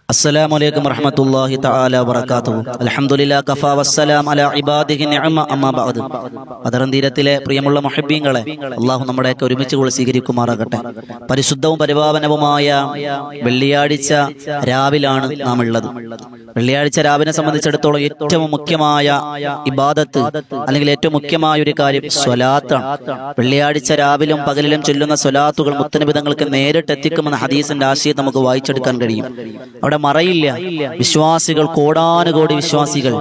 السلام عليكم ورحمة الله تعالى وبركاته. الحمد لله كفى والسلام على عباده النعمة أما بعد. അതരന്തീരത്തിലെ പ്രിയമുള്ള മുഹബ്ബീങ്ങളെ, അള്ളാഹു നമ്മുടെയൊക്കെ ഒരുമിച്ച് കൂടി സ്വീകരിക്കുമാറാകട്ടെ. പരിശുദ്ധവും പരിപാവനവുമായ വെള്ളിയാഴ്ച രാവിലാണ് നാം ഉള്ളത്. വെള്ളിയാഴ്ച രാവിനെ സംബന്ധിച്ചിടത്തോളം ഏറ്റവും മുഖ്യമായ ഇബാദത്ത് അല്ലെങ്കിൽ ഏറ്റവും മുഖ്യമായ ഒരു കാര്യം സ്വലാത്താണ്. വെള്ളിയാഴ്ച രാവിലും പകലിലും ചൊല്ലുന്ന സ്വലാത്തുകൾ മുത്തനബി തങ്ങൾക്ക് നേരിട്ട് എത്തിക്കുമെന്ന ഹദീസിന്റെ ആശയം നമുക്ക് വായിച്ചെടുക്കാൻ കഴിയും. അവിടെ മറയില്ല. വിശ്വാസികൾ, കോടാനുകോടി വിശ്വാസികൾ,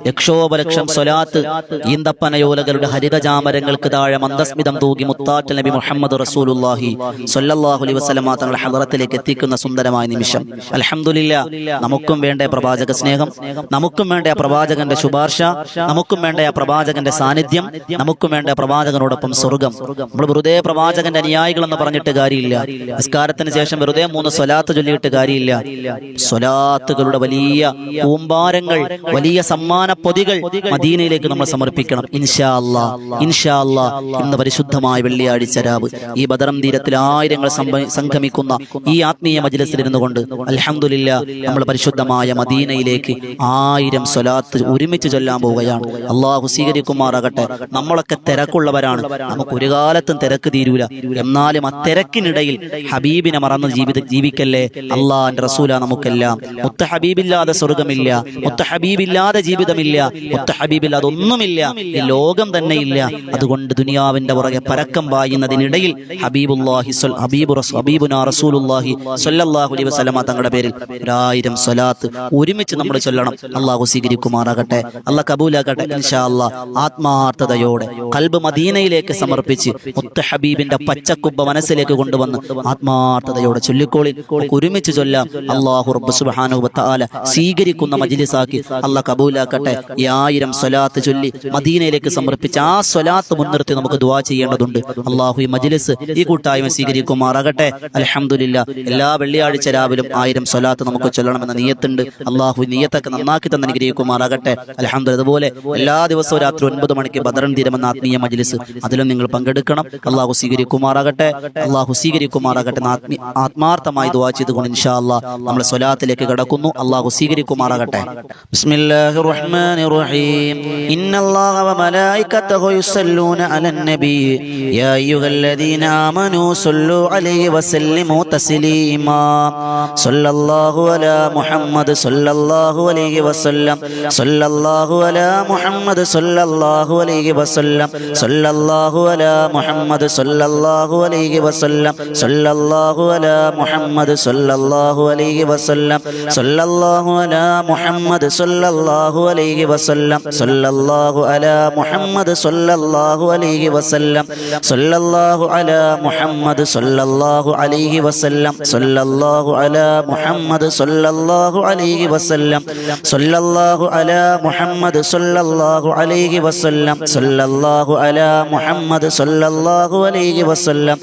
ലക്ഷോപലക്ഷം സ്വലാത്ത് ഈന്തപ്പനയോലകളുടെ ഹരിതജാമരങ്ങൾക്ക് താഴെ മന്ദസ്മിതം തൂകി മുത്താറ്റൽ നബി മുഹമ്മദ് റസൂലുള്ളാഹി സ്വല്ലല്ലാഹു അലൈഹി വസല്ലമ തങ്ങളുടെ ഹദറത്തിലേക്ക് എത്തിക്കുന്ന സുന്ദരമായ നിമിഷം. അൽഹംദുലില്ലാഹ്, നമുക്കും വേണ്ട പ്രവാചക സ്നേഹം, നമുക്കും വേണ്ട പ്രവാചകന്റെ ശുപാർശ, നമുക്കും വേണ്ട പ്രവാചകന്റെ സാന്നിധ്യം, നമുക്കും വേണ്ട പ്രവാചകനോടൊപ്പം സ്വർഗം. നമ്മൾ വെറുതെ പ്രവാചകന്റെ അനുയായികൾ എന്ന് പറഞ്ഞിട്ട് കാര്യമില്ല. നിസ്കാരത്തിന് ശേഷം വെറുതെ 3 സ്വലാത്ത് ചൊല്ലിയിട്ട് കാര്യമില്ല. സ്വലാത്തുകളുടെ വലിയ കൂമ്പാരങ്ങൾ, വലിയ സമ്മാന പൊതികൾ മദീനയിലേക്ക് നമ്മൾ സമർപ്പിക്കണം. ഇൻഷാ അല്ലാഹ്, ഇൻഷാ അല്ലാഹ്. ഇന്ന് പരിശുദ്ധമായ വെള്ളിയാഴ്ച രാവ് ഈ ബദറം തീരത്തിൽ ആയിരങ്ങൾ സംഗമിക്കുന്ന ഈ ആത്മീയ മജ്‌ലിസിൽ ഇരുന്നു കൊണ്ട് അൽഹംദുലില്ലാഹ് നമ്മൾ പരിശുദ്ധമായ മദീനയിലേക്ക് 1000 സ്വലാത്ത് ഒരുമിച്ച് ചൊല്ലാൻ പോവുകയാണ്. അള്ളാഹു സ്വീകരിക്കുമാറാകട്ടെ. നമ്മളൊക്കെ തിരക്കുള്ളവരാണ്, നമുക്ക് ഒരു കാലത്തും തിരക്ക് തീരൂല. എന്നാലും ആ തിരക്കിനിടയിൽ ഹബീബിനെ മറന്ന് ജീവിക്കല്ലേ. അള്ളാഹിന്റെ റസൂല നമുക്കെല്ലാം. മുത്ത ഹബീബില്ലാതെ സ്വർഗമില്ല, മുത്ത ഹബീബില്ലാതെ ജീവിതമില്ല, മുത്ത ഹബീബില്ലാതെ ഒന്നുമില്ല, ഈ ലോകം തന്നെ ഇല്ല. അതുകൊണ്ട് ദുനിയാവിന്റെ പുറകെ പരക്കം പായുന്നതിനിടയിൽ ഹബീബുനാ റസൂലുള്ളാഹി സ്വല്ലല്ലാഹു അലൈഹി വസല്ലമ തങ്ങളുടെ പേരിൽ 1000 സ്വലാത്ത് ഒരുമിച്ച് നമ്മൾ ചൊല്ലണം. അള്ളാഹു സ്വീകരിക്കുമാറാകട്ടെ, അള്ളാഹ് കബൂലാക്കട്ടെ ഇൻഷാ അല്ലാഹ്. ആത്മാർത്ഥതയോടെ ഖൽബ് മദീനയിലേക്ക് സമർപ്പിച്ച് മുത്ത ഹബീബിന്റെ പച്ചക്കുബ്ബ മനസ്സിലേക്ക് കൊണ്ടുവന്ന് ആത്മാർത്ഥതയോടെ ചൊല്ലിക്കോളി. ഒരുമിച്ച് ചൊല്ലാം. അല്ലാഹു റബ്ബ് സുബ്ഹാനഹു വ തആല സ്വീകരിക്കുന്ന മജ്‌ലിസാക്കി അല്ലാഹ് കബൂലാക്കട്ടെ. ഈ 1000 സ്വലാത്ത് ചൊല്ലി മദീനയിലേക്ക് സമർപ്പിച്ച് ആ സ്വലാത്ത് മുൻനിർത്തി നമുക്ക് ദുആ ചെയ്യേണ്ടതുണ്ട്. അല്ലാഹു ഈ മജ്‌ലിസ്, ഈ കൂട്ടായ്മ സ്വീകരിക്കുമാറാകട്ടെ. അൽഹംദുലില്ലാഹ്, എല്ലാ വെള്ളിയാഴ്ച രാവിലും 1000 സ്വലാത്ത് നമുക്ക് ചൊല്ലണമെന്ന നിയ്യത്തുണ്ട്. അല്ലാഹു നിയ്യത്തൊക്കെ നന്നാക്കി തന്നെ അനുഗ്രഹിക്കുമാറാകട്ടെ. അൽഹംദുലില്ലാഹ്. അതുപോലെ എല്ലാ ദിവസവും രാത്രി 9 മണിക്ക് ബദറൻ തീരമെന്ന ആത്മീയ മജ്‌ലിസ്, അതിലും നിങ്ങൾ പങ്കെടുക്കണം. അല്ലാഹു സ്വീകരിക്കുമാറാകട്ടെ, അല്ലാഹു സ്വീകരിക്കുമാറാകട്ടെ. ആത്മാർത്ഥമായി ദുആ ചെയ്തുകൊണ്ട് ഇൻഷാ അല്ലാഹ് നമ്മൾ സ്വലാത്തിലേക്ക് കടക്കുന്നു. അല്ലാഹു സ്വീകരിക്കുമാറാകട്ടെ. ബിസ്മില്ലാഹിർ റഹ്മാനിർ റഹീം. ഇന്നല്ലാഹ വ മലായികതഹു യുസല്ലൂന അലൻ നബി യാ അയ്യുഹല്ലദീന ആമനൂ സ്വല്ലു അലൈഹി വസല്ലിമു തസ്ലീമാ. സ്വല്ലല്ലാഹു അലാ മുഹമ്മദ് സ്വല്ലല്ലാഹു അലൈഹി വസല്ലം. സ്വല്ലല്ലാഹു അലാ മുഹമ്മദ് സ്വല്ലല്ലാഹു അലൈഹി വസല്ലം. സ്വല്ലല്ലാഹു അലാ മുഹമ്മദ് സ്വല്ലല്ലാഹു അലൈഹി വസല്ലം. സ്വല്ലല്ലാഹു അലാ മുഹമ്മദ് സ്വല്ലല്ലാഹു അലൈഹി വസല്ലം. സ്വല്ലല്ലാഹു അലാ മുഹമ്മദ് സ്വല്ലല്ലാഹു അലൈഹി വസല്ലം. സ്വല്ലല്ലാഹു അലാ മുഹമ്മദ് സ്വല്ലല്ലാഹു അലൈഹി വസല്ലം. സ്വല്ലല്ലാഹു അലാ മുഹമ്മദ് സ്വല്ലല്ലാഹു അലൈഹി വസല്ലം. സ്വല്ലല്ലാഹു അലാ മുഹമ്മദ് സ്വല്ലല്ലാഹു അലൈഹി വസല്ലം. സ്വല്ലല്ലാഹു അലാ മുഹമ്മദ് സ്വല്ലല്ലാഹു അലൈഹി വസല്ലം. സ്വല്ലല്ലാഹു അലാ മുഹമ്മദ് സ്വല്ലല്ലാഹു അലൈഹി വസല്ലം.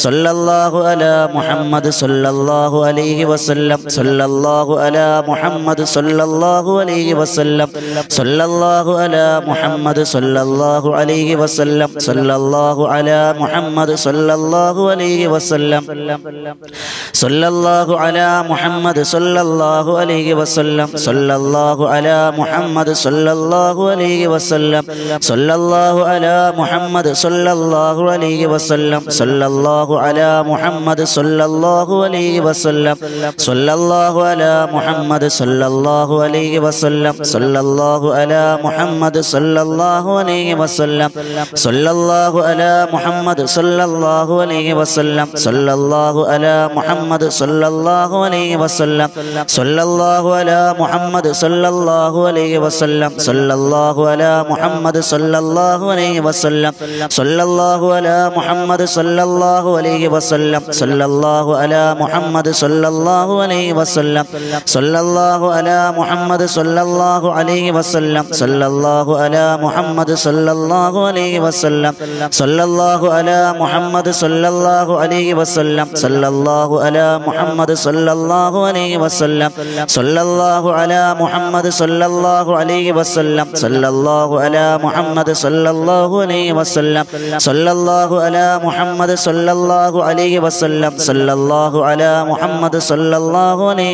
സ്വല്ലല്ലാഹു അലാ മുഹമ്മദ് സ്വല്ലല്ലാഹു അലൈഹി വസല്ലം. സ്വല്ലല്ലാഹു അലാ മുഹമ്മദ് സ്വല്ലല്ലാഹു അലൈഹി വസല്ലം. സ്വല്ലല്ലാഹു അലാ മുഹമ്മദ് സ്വല്ലല്ലാഹു അലൈഹി വസല്ലം. സ്വല്ലല്ലാഹു അലാ മുഹമ്മദ് സ്വല്ലല്ലാഹു അലൈഹി വസല്ലം. സ്വല്ലല്ലാഹു അലാ മുഹമ്മദ് സ്വല്ലല്ലാഹു അലൈഹി വസല്ലം. സ്വല്ലല്ലാഹു അലാ മുഹമ്മദ് സ്വല്ലല്ലാഹു അലൈഹി വസല്ലം. സ്വല്ലല്ലാഹു അലാ മുഹമ്മദ് സ്വല്ലല്ലാഹു അലൈഹി വസല്ലം. സ്വല്ലല്ലാഹു അലാ മുഹമ്മദ് സ്വല്ലല്ലാഹു അലൈഹി വസല്ലം. സ്വല്ലല്ലാഹു അലാ മുഹമ്മദ് സ്വല്ലല്ലാഹു അലൈഹി വസല്ലം. സ്വല്ലല്ലാഹു അലാ മുഹമ്മദ് സ്വല്ലല്ലാഹു അലൈഹി വസല്ലം. സ്വല്ലല്ലാഹു അലാ മുഹമ്മദ് സ്വല്ലല്ലാഹു അലൈഹി വസല്ലം. സ്വല്ലല്ലാഹു അലാ മുഹമ്മദ് സ്വല്ലല്ലാഹു അലൈഹി വസല്ലം. സ്വല്ലല്ലാഹു അലാ മുഹമ്മദ് സ്വല്ലല്ലാഹു അലൈഹി വസല്ലം. സ്വല്ലല്ലാഹു അലാ മുഹമ്മദ് സ്വല്ലല്ലാഹു അലൈഹി വസല്ലം. സ്വല്ലല്ലാഹു അലാ മുഹമ്മദ് സ്വല്ലല്ലാഹു അലൈഹി വസല്ലം. സ്വല്ലല്ലാഹു അലാ മുഹമ്മദ് സ്വല്ലല്ലാഹു അലൈഹി വസല്ലം. സ്വല്ലല്ലാഹു അലാ മുഹമ്മദ് സ്വല്ലല്ലാഹു അലൈഹി വസല്ലം. സ്വല്ലല്ലാഹു അലാ മുഹമ്മദ് സ്വല്ലല്ലാഹു അലൈഹി വസല്ലം. സ്വല്ലല്ലാഹു അലാ മുഹമ്മദ് സ്വല്ലല്ലാഹു അലൈഹി വസല്ലം. സ്വല്ലല്ലാഹു അലാ മുഹമ്മദ് സ്വല്ലല്ലാഹു അലൈഹി വസല്ലം. സ്വല്ലല്ലാഹു അലാ മുഹമ്മദ് സ്വല്ലല്ലാഹു അലൈഹി വസല്ലം. സ്വല്ലല്ലാഹു അലാ മുഹമ്മദ് സ്വല്ലല്ലാഹു അലൈഹി വസല്ലം. സ്വല്ലല്ലാഹു അലാ മുഹമ്മദ് സ്വല്ലല്ലാഹു അലൈഹി വസല്ലം. സ്വല്ലല്ലാഹു അലാ മുഹമ്മദ് സ്വല്ലല്ലാഹു അലൈഹി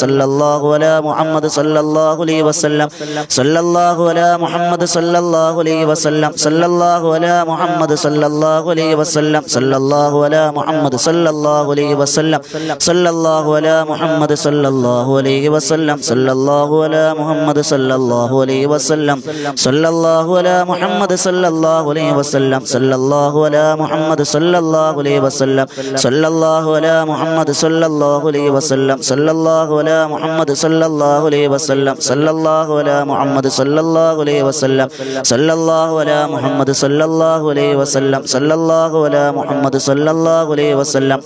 സല്ലല്ലാഹു അലാ മുഹമ്മദ് സല്ലല്ലാഹു അലൈഹി വസല്ലം സല്ലല്ലാഹു അലാ മുഹമ്മദ് സല്ലല്ലാഹു അലൈഹി വസല്ലം സല്ലല്ലാഹു അലാ മുഹമ്മദ് സല്ലല്ലാഹു അലൈഹി വസല്ലം സല്ലല്ലാഹു അലാ മുഹമ്മദ് സല്ലല്ലാഹു അലൈഹി വസല്ലം സല്ലല്ലാഹു അലാ മുഹമ്മദ് സല്ലല്ലാഹു അലൈഹി വസല്ലം സല്ലല്ലാഹു അലാ മുഹമ്മദ് സല്ലല്ലാഹു അലൈഹി വസല്ലം സല്ലല്ലാഹു അലാ മുഹമ്മദ് സല്ലല്ലാഹു അലൈഹി വസല്ലം സല്ലല്ലാഹു അലാ മുഹമ്മദ് സല്ലല്ലാഹു അലൈഹി വസല്ലം സല്ലല്ലാഹു അലാ മുഹമ്മദ് സല്ലല്ലാഹു അലൈഹി വസല്ലം സല്ലല്ലാഹു അലാ മുഹമ്മദ് സല്ലല്ലാഹു അലൈഹി വസല്ലം സല്ലല്ലാഹു അലാ മുഹമ്മദ് സല്ലല്ലാഹു അലൈഹി വസല്ലം സല്ലല്ലാഹു അലാ മുഹമ്മദ് സല്ലല്ലാഹു അലൈഹി വസല്ലം സല്ലല്ലാഹു അലാ മുഹമ്മദ് സല്ലല്ലാഹു അലൈഹി വസല്ലം സല്ലല്ലാഹു അലാ മുഹമ്മദ് സല്ലല്ലാഹു അലൈഹി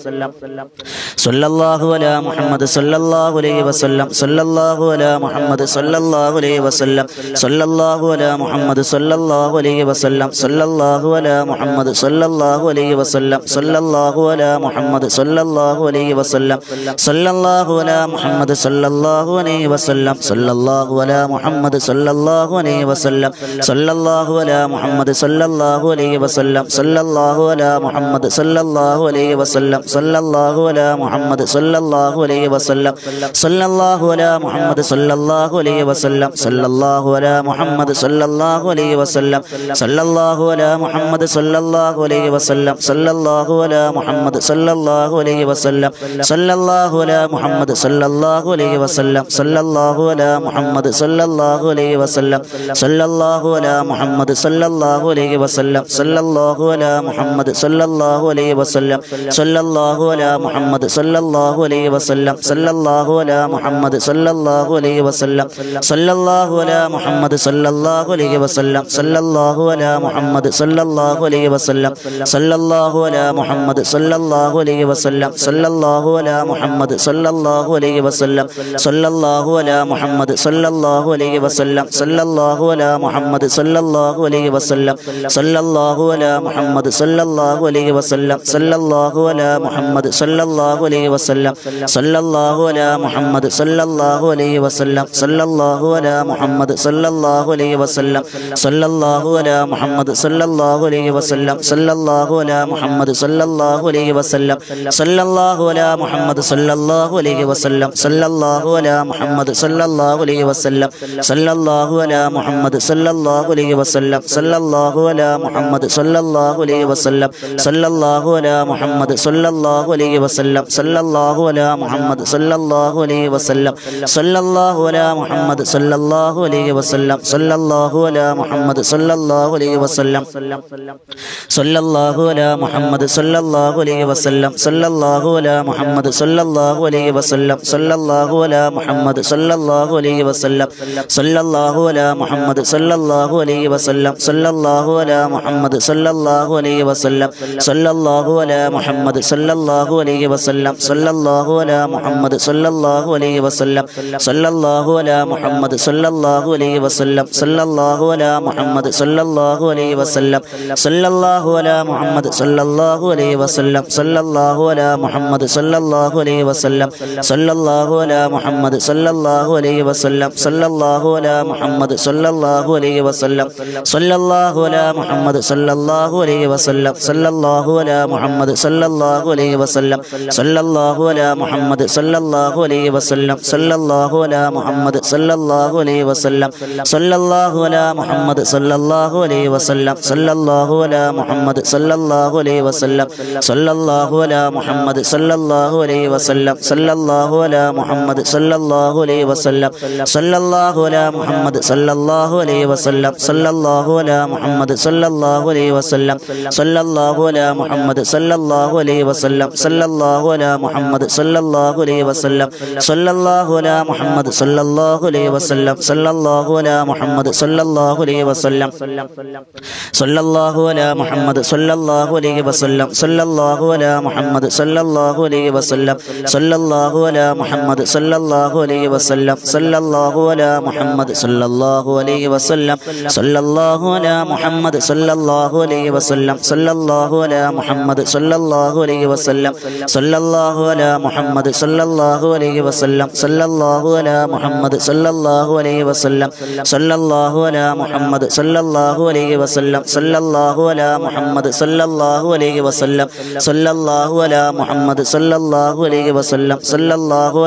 വസല്ലം സല്ലല്ലാഹു അലാ മുഹമ്മദ് സല്ലല്ലാഹു അലൈഹി വസല്ലം സല്ലല്ലാഹു അലാ മുഹമ്മദ് സല്ലല്ലാഹു അലൈഹി വസല്ലം സല്ലല്ലാഹു അലാ മുഹമ്മദ് സല്ലല്ലാഹു അലൈഹി വസല്ലം സല്ലല്ലാഹു അലാ മുഹമ്മദ് സല്ലല്ലാഹു അലൈഹി വസല്ലം സല്ലല്ലാഹു അലാ മുഹമ്മദ് സല്ലല്ലാഹു അലൈഹി വസല്ലം സല്ലല്ലാഹു അലാ മുഹമ്മദ് സല്ലല്ലാഹു അലൈഹി വസല്ലം സല്ലല്ലാഹു അലാ മുഹമ്മദ് സല്ലല്ലാഹു അലൈഹി വസല്ലം സല്ലല്ലാഹു അലാ മുഹമ്മദ് സല്ലല്ലാഹു അലൈഹി വസല്ലം സല്ലല്ലാഹു അലാ മുഹമ്മദ് സല്ലല്ലാഹു അലൈഹി വസല്ലം സല്ലല്ലാഹു അലാ മുഹമ്മദ് സല്ലല്ലാഹു അലൈഹി വസല്ലം സല്ലല്ലാഹു അലാ മുഹമ്മദ് സല്ലല്ലാഹു അലൈഹി വസല്ലം സല്ലല്ലാഹു അലാ മുഹമ്മദ് സല്ലല്ലാഹു അലൈഹി വസല്ലം സല്ലല്ലാഹു അലാ മുഹമ്മദ് സല്ലല്ലാഹു അലൈഹി വസല്ലം സല്ലല്ലാഹു അലാ മുഹമ്മദ് സല്ലല്ലാഹു അലൈഹി വസല്ലം സല്ലല്ലാഹു അലാ മുഹമ്മദ് സല്ലല്ലാഹു അലൈഹി വസല്ലം സല്ലല്ലാഹു അലാ മുഹമ്മദ് സല്ലല്ലാഹു അലൈഹി വസല്ലം സല്ലല്ലാഹു അലാ മുഹമ്മദ് സല്ലല്ലാഹു അലൈഹി വസല്ലം സല്ലല്ലാഹു അലാ മുഹമ്മദ് സല്ലല്ലാഹു അലൈഹി വസല്ലം സല്ലല്ലാഹു അലാ മുഹമ്മദ് സല്ലല്ലാഹു അലൈഹി വസല്ലം സല്ലല്ലാഹു അലാ മുഹമ്മദ് സല്ലല്ലാഹു അലൈഹി വസല്ലം സല്ലല്ലാഹു അലാ മുഹമ്മദ് സല്ലല്ലാഹു അലൈഹി വസല്ലം സല്ലല്ലാഹു അലാ മുഹമ്മദ് സല്ലല്ലാഹു അലൈഹി വസല്ലം സല്ലല്ലാഹു അലാ മുഹമ്മദ് സല്ലല്ലാഹു അലൈഹി വസല്ലം സല്ലല്ലാഹു അലാ മുഹമ്മദ് സല്ലല്ലാഹു അലൈഹി വസല്ലം സല്ലല്ലാഹു അലാ മുഹമ്മദ് സല്ലല്ലാഹു അലൈഹി വസല്ലം സല്ലല്ലാഹു അലാ മുഹമ്മദ് സല്ലല്ലാഹു അലൈഹി വസല്ലം സല്ലല്ലാഹു അലാ മുഹമ്മദ് സല്ലല്ലാഹു അലൈഹി വസല്ലം സല്ലല്ലാഹു അലാ മുഹമ്മദ് സല്ലല്ലാഹു അലൈഹി വസല്ലം സല്ലല്ലാഹു അലാ മുഹമ്മദ് സല്ലല്ലാഹു അലൈഹി വസല്ലം സല്ലല്ലാഹു അലാ മുഹമ്മദ് സല്ലല്ലാഹു അലൈഹി വസല്ലം സല്ലല്ലാഹു അലാ മുഹമ്മദ് സല്ലല്ലാഹു അലൈഹി വസല്ലം സല്ലല്ലാഹു അലാ മുഹമ്മദ് സല്ലല്ലാഹു അലൈഹി വസല്ലം സല്ലല്ലാഹു അലാ മുഹമ്മദ് സല്ലല്ലാഹു അലൈഹി വസല്ലം സല്ലല്ലാഹു അലാ മുഹമ്മദ് സല്ലല്ലാഹു അലൈഹി വസല്ലം സല്ലല്ലാഹു അലാ മുഹമ്മദ് സല്ലല്ലാഹു അലൈഹി വസല്ലം സല്ലല്ലാഹു അലാ മുഹമ്മദ് സല്ലല്ലാഹു അലൈഹി വസല്ലം സല്ലല്ലാഹു അലാ മുഹമ്മദ് സല്ലല്ലാഹു അലൈഹി വസല്ലം സല്ലല്ലാഹു അലാ മുഹമ്മദ് സല്ലല്ലാഹു അലൈഹി വസല്ലം സല്ലല്ലാഹു അലാ മുഹമ്മദ് സല്ലല്ലാഹു അലൈഹി വസല്ലം സല്ലല്ലാഹു അലാ മുഹമ്മദ് സല്ലല്ലാഹു അലൈഹി വസല്ലം സല്ലല്ലാഹു അലാ മുഹമ്മദ് സല്ലല്ലാഹു അലൈഹി വസല്ലം സല്ലല്ലാഹു അലാ മുഹമ്മദ് സല്ലല്ലാഹു അലൈഹി വസല്ലം സല്ലല്ലാഹു അലാ മുഹമ്മദ് സല്ലല്ലാഹു അലൈഹി വസല്ലം സല്ലല്ലാഹു അലാ മുഹമ്മദ് സല്ലല്ലാഹു അലൈഹി വസല്ലം സല്ലല്ലാഹു അലാ മുഹമ്മദ് സല്ലല്ലാഹു അലൈഹി വസല്ലം സല്ലല്ലാഹു അലാ മുഹമ്മദ് സല്ലല്ലാഹു അലൈഹി വസല്ലം സല്ലല്ലാഹു അലാ മുഹമ്മദ് സല്ലല്ലാഹു അലൈഹി വസല്ലം സല്ലല്ലാഹു അലാ മുഹമ്മദ് സല്ലല്ലാഹു അലൈഹി വസല്ലം സല്ലല്ലാഹു അലാ മുഹമ്മദ് സല്ലല്ലാഹു അലൈഹി വസല്ലം സല്ലല്ലാഹു അലാ മുഹമ്മദ് സല്ലല്ലാഹു അലൈഹി വസല്ലം സല്ലല്ലാഹു അലാ മുഹമ്മദ് സല്ലല്ലാഹു അലൈഹി വസല്ലം സല്ലല്ലാഹു അലാ മുഹമ്മദ് സല്ലല്ലാഹു അലൈഹി വസല്ലം സല്ലല്ലാഹു അലാ മുഹമ്മദ് സല്ലല്ലാഹു അലൈഹി വസല്ലം സല്ലല്ലാഹു അലാ മുഹമ്മദ് സല്ലല്ലാഹു അലൈഹി വസല്ലം സല്ലല്ലാഹു അലാ മുഹമ്മദ് സല്ലല്ലാഹു അലൈഹി വസല്ലം സല്ലല്ലാഹു അലാ മുഹമ്മദ് സല്ലല്ലാഹു അലൈഹി വസല്ലം സല്ലല്ലാഹു അലാ മുഹമ്മദ് സല്ലല്ലാഹു അലൈഹി വസല്ലം സല്ലല്ലാഹു അലാ മുഹമ്മദ് സല്ലല്ലാഹു അലൈഹി വസല്ലം സല്ലല്ലാഹു അലാ മുഹമ്മദ് സല്ലല്ലാഹു അലൈഹി വസല്ലം സല്ലല്ലാഹു അലാ മുഹമ്മദ് സല്ലല്ലാഹു അലൈഹി വസല്ലം സല്ലല്ലാഹു അലാ മുഹമ്മദ് സല്ലല്ലാഹു അലൈഹി വസല്ലം സല്ലല്ലാഹു അലാ മുഹമ്മദ് സല്ലല്ലാഹു അലൈഹി വസല്ലം സല്ലല്ലാഹു അലാ മുഹമ്മദ് സല്ലല്ലാഹു അലൈഹി വസല്ലം സല്ലല്ലാഹു അലാ മുഹമ്മദ് സല്ലല്ലാഹു അലൈഹി വസല്ലം സല്ലല്ലാഹു അലാ മുഹമ്മദ് സല്ലല്ലാഹു അലൈഹി വസല്ലം സല്ലല്ലാഹു അലാ മുഹമ്മദ് സല്ലല്ലാഹു അലൈഹി വസല്ലം സല്ലല്ലാഹു അലാ മുഹമ്മദ് സല്ലല്ലാഹു അലൈഹി വസല്ലം സല്ലല്ലാഹു അലാ മുഹമ്മദ് സല്ലല്ലാഹു അലൈഹി വസല്ലം സല്ലല്ലാഹു അലാ മുഹമ്മദ് സല്ലല്ലാഹു അലൈഹി വസല്ലം സല്ലല്ലാഹു അലാ മുഹമ്മദ് സല്ലല്ലാഹു അലൈഹി വസല്ലം സല്ലല്ലാഹു അലാ മുഹമ്മദ് സല്ലല്ലാഹു അലൈഹി വസല്ലം സല്ലല്ലാഹു അലാ മുഹമ്മദ് സല്ലല്ലാഹു അലൈഹി വസല്ലം സല്ലല്ലാഹു അലാ മുഹമ്മദ് സല്ലല്ലാഹു അലൈഹി വസല്ലം സല്ലല്ലാഹു അലാ മുഹമ്മദ് സല്ലല്ലാഹു അലൈഹി വസല്ലം സല്ലല്ലാഹു അലാ മുഹമ്മദ് സല്ലല്ലാഹു അലൈഹി വസല്ലം സല്ലല്ലാഹു അലാ മുഹമ്മദ് സല്ലല്ലാഹു അലൈഹി വസല്ലം സല്ലല്ലാഹു അലാ മുഹമ്മദ് സല്ലല്ലാഹു അലൈഹി വസല്ലം സല്ലല്ലാഹു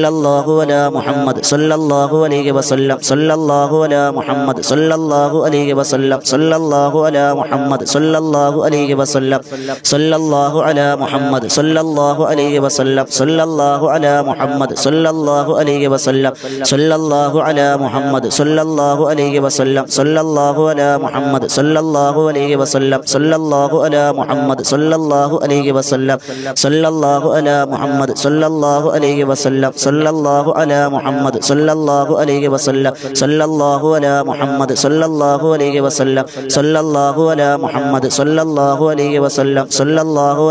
സല്ലല്ലാഹു അലാ മുഹമ്മദ് സല്ലല്ലാഹു അലൈഹി വസല്ലം സല്ലല്ലാഹു അലാ മുഹമ്മദ് സല്ലല്ലാഹു അലൈഹി വസല്ലം സല്ലല്ലാഹു അലാ മുഹമ്മദ് സല്ലല്ലാഹു അലൈഹി വസല്ലം സല്ലല്ലാഹു അലാ മുഹമ്മദ് സല്ലല്ലാഹു അലൈഹി വസല്ലം സല്ലല്ലാഹു അലാ മുഹമ്മദ് സല്ലല്ലാഹു അലൈഹി വസല്ലം സല്ലല്ലാഹു അലാ മുഹമ്മദ് സല്ലല്ലാഹു അലൈഹി വസല്ലം സല്ലല്ലാഹു അലാ മുഹമ്മദ് സല്ലല്ലാഹു അലൈഹി വസല്ലം സല്ലല്ലാഹു അലാ മുഹമ്മദ് സല്ലല്ലാഹു അലൈഹി വസല്ലം സല്ലല്ലാഹു അലാ മുഹമ്മദ് സല്ലല്ലാഹു അലൈഹി വസല്ലം സല്ലല്ലാഹു അലാ മുഹമ്മദ് സല്ലല്ലാഹു അലൈഹി വസല്ലം സല്ലല്ലാഹു അലാ മുഹമ്മദ് സല്ലല്ലാഹു അലൈഹി വസല്ലം സല്ലല്ലാഹു അലാ മുഹമ്മദ് സല്ലല്ലാഹു അലൈഹി വസല്ലം സല്ലല്ലാഹു അലാ മുഹമ്മദ് സല്ലല്ലാഹു അലൈഹി വസല്ലം സല്ലല്ലാഹു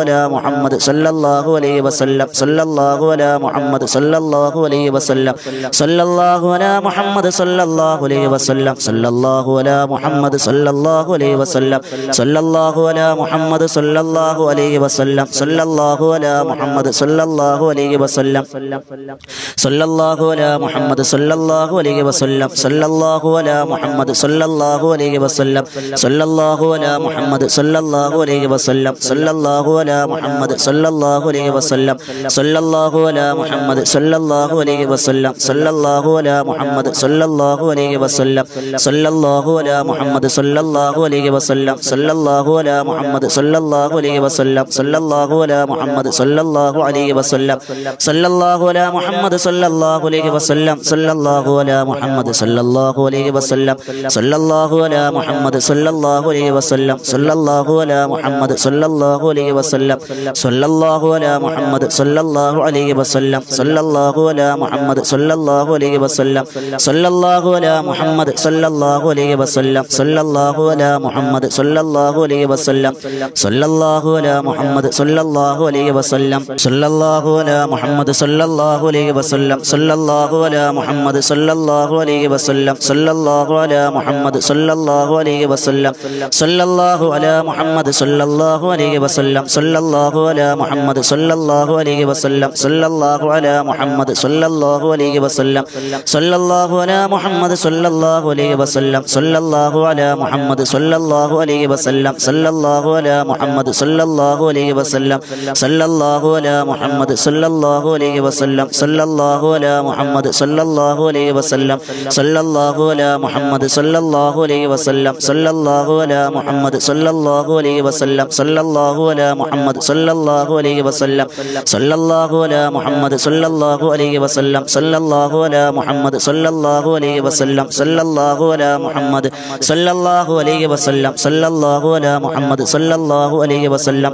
അലാ മുഹമ്മദ് സല്ലല്ലാഹു അലൈഹി വസല്ലം സല്ലല്ലാഹു അലാ മുഹമ്മദ് സല്ലല്ലാഹു അലൈഹി വസല്ലം സല്ലല്ലാഹു അലാ മുഹമ്മദ് സല്ലല്ലാഹു അലൈഹി വസല്ലം സല്ലല്ലാഹു അലാ മുഹമ്മദ് സല്ലല്ലാഹു അലൈഹി വസല്ലം സല്ലല്ലാഹു അലാ മുഹമ്മദ് സല്ലല്ലാഹു അലൈഹി വസല്ലം സല്ലല്ലാഹു അലാ മുഹമ്മദ് സല്ലല്ലാഹു അലൈഹി വസല്ലം സല്ലല്ലാഹു അലാ മുഹമ്മദ് സല്ലല്ലാഹു അലൈഹി വസല്ലം സല്ലല്ലാഹു അലാ മുഹമ്മദ് സല്ലല്ലാഹു അലൈഹി വസല്ലം സല്ലല്ലാഹു അലാ മുഹമ്മദ് സല്ലല്ലാഹു അലൈഹി വസല്ലം സല്ലല്ലാഹു അലാ മുഹമ്മദ് സല്ലല്ലാഹു അലൈഹി വസല്ലം സല്ലല്ലാഹു അലാ മുഹമ്മദ് സല്ലല്ലാഹു അലൈഹി വസല്ലം സല്ലല്ലാഹു അലാ മുഹമ്മദ് സല്ലല്ലാഹു അലൈഹി വസല്ലം സല്ലല്ലാഹു അലാ മുഹമ്മദ് സല്ലല്ലാഹു അലൈഹി വസല്ലം സല്ലല്ലാഹു അലാ മുഹമ്മദ് സല്ലല്ലാഹു അലൈഹി വസല്ലം സല്ലല്ലാഹു അലാ മുഹമ്മദ് സല്ലല്ലാഹു അലൈഹി വസല്ലം സല്ലല്ലാഹു അലാ മുഹമ്മദ് സല്ലല്ലാഹു അലൈഹി വസല്ലം സല്ലല്ലാഹു അലാ മുഹമ്മദ് സല്ലല്ലാഹു അലൈഹി വസല്ലം സല്ലല്ലാഹു അലാ മുഹമ്മദ് സല്ലല്ലാഹു അലൈഹി വസല്ലം സല്ലല്ലാഹു അലാ മുഹമ്മദ് സല്ലല്ലാഹു അലൈഹി വസല്ലം സല്ലല്ലാഹു അലാ മുഹമ്മദ് സല്ലല്ലാഹു അലൈഹി വസല്ലം സല്ലല്ലാഹു അലാ മുഹമ്മദ് സല്ലല്ലാഹു അലൈഹി വസല്ലം സല്ലല്ലാഹു അലാ മുഹമ്മദ് സല്ലല്ലാഹു അലൈഹി വസല്ലം സല്ലല്ലാഹു അലാ മുഹമ്മദ് സല്ലല്ലാഹു അലൈഹി വസല്ലം സല്ലല്ലാഹു അലാ മുഹമ്മദ് സല്ലല്ലാഹു അലൈഹി വസല്ലം സല്ലല്ലാഹു അലാ മുഹമ്മദ് സല്ലല്ലാഹു അലൈഹി വസല്ലം സല്ലല്ലാഹു അലാ മുഹമ്മദ് സല്ലല്ലാഹു അലൈഹി വസല്ലം സല്ലല്ലാഹു അലാ മുഹമ്മദ് സല്ലല്ലാഹു അലൈഹി വസല്ലം സല്ലല്ലാഹു അലാ മുഹമ്മദ് സല്ലല്ലാഹു അലൈഹി വസല്ലം സല്ലല്ലാഹു അലാ മുഹമ്മദ് സല്ലല്ലാഹു അലൈഹി വസല്ലം സല്ലല്ലാഹു അലാ മുഹമ്മദ് സല്ലല്ലാഹു അലൈഹി വസല്ലം സല്ലല്ലാഹു അലാ മുഹമ്മദ് സല്ലല്ലാഹു അലൈഹി വസല്ലം സല്ലല്ലാഹു അലാ മുഹമ്മദ് സല്ലല്ലാഹു അലൈഹി വസല്ലം സല്ലല്ലാഹു അലാ മുഹമ്മദ് സല്ലല്ലാഹു അലൈഹി വസല്ലം സല്ലല്ലാഹു അലാ മുഹമ്മദ് സല്ലല്ലാഹു അലൈഹി വസല്ലം സല്ലല്ലാഹു അലാ മുഹമ്മദ് സല്ലല്ലാഹു അലൈഹി വസല്ലം സല്ലല്ലാഹു അലാ മുഹമ്മദ് സല്ലല്ലാഹു അലൈഹി വസല്ലം സല്ലല്ലാഹു അലാ മുഹമ്മദ് സല്ലല്ലാഹു അലൈഹി വസല്ലം സല്ലല്ലാഹു അലാ മുഹമ്മദ് സല്ലല്ലാഹു അലൈഹി വസല്ലം സല്ലല്ലാഹു അലാ മുഹമ്മദ് സല്ലല്ലാഹു അലൈഹി വസല്ലം സല്ലല്ലാഹു അലാ മുഹമ്മദ് സല്ലല്ലാഹു അലൈഹി വസല്ലം സല്ലല്ലാഹു അലാ മുഹമ്മദ് സല്ലല്ലാഹു അലൈഹി വസല്ലം സല്ലല്ലാഹു അലാ മുഹമ്മദ് സല്ലല്ലാഹു അലൈഹി വസല്ലം സല്ലല്ലാഹു അലാ മുഹമ്മദ് സല്ലല്ലാഹു അലൈഹി വസല്ലം സല്ലല്ലാഹു അലാ മുഹമ്മദ് സല്ലല്ലാഹു അലൈഹി വസല്ലം സല്ലല്ലാഹു അലാ മുഹമ്മദ് സല്ലല്ലാഹു അലൈഹി വസല്ലം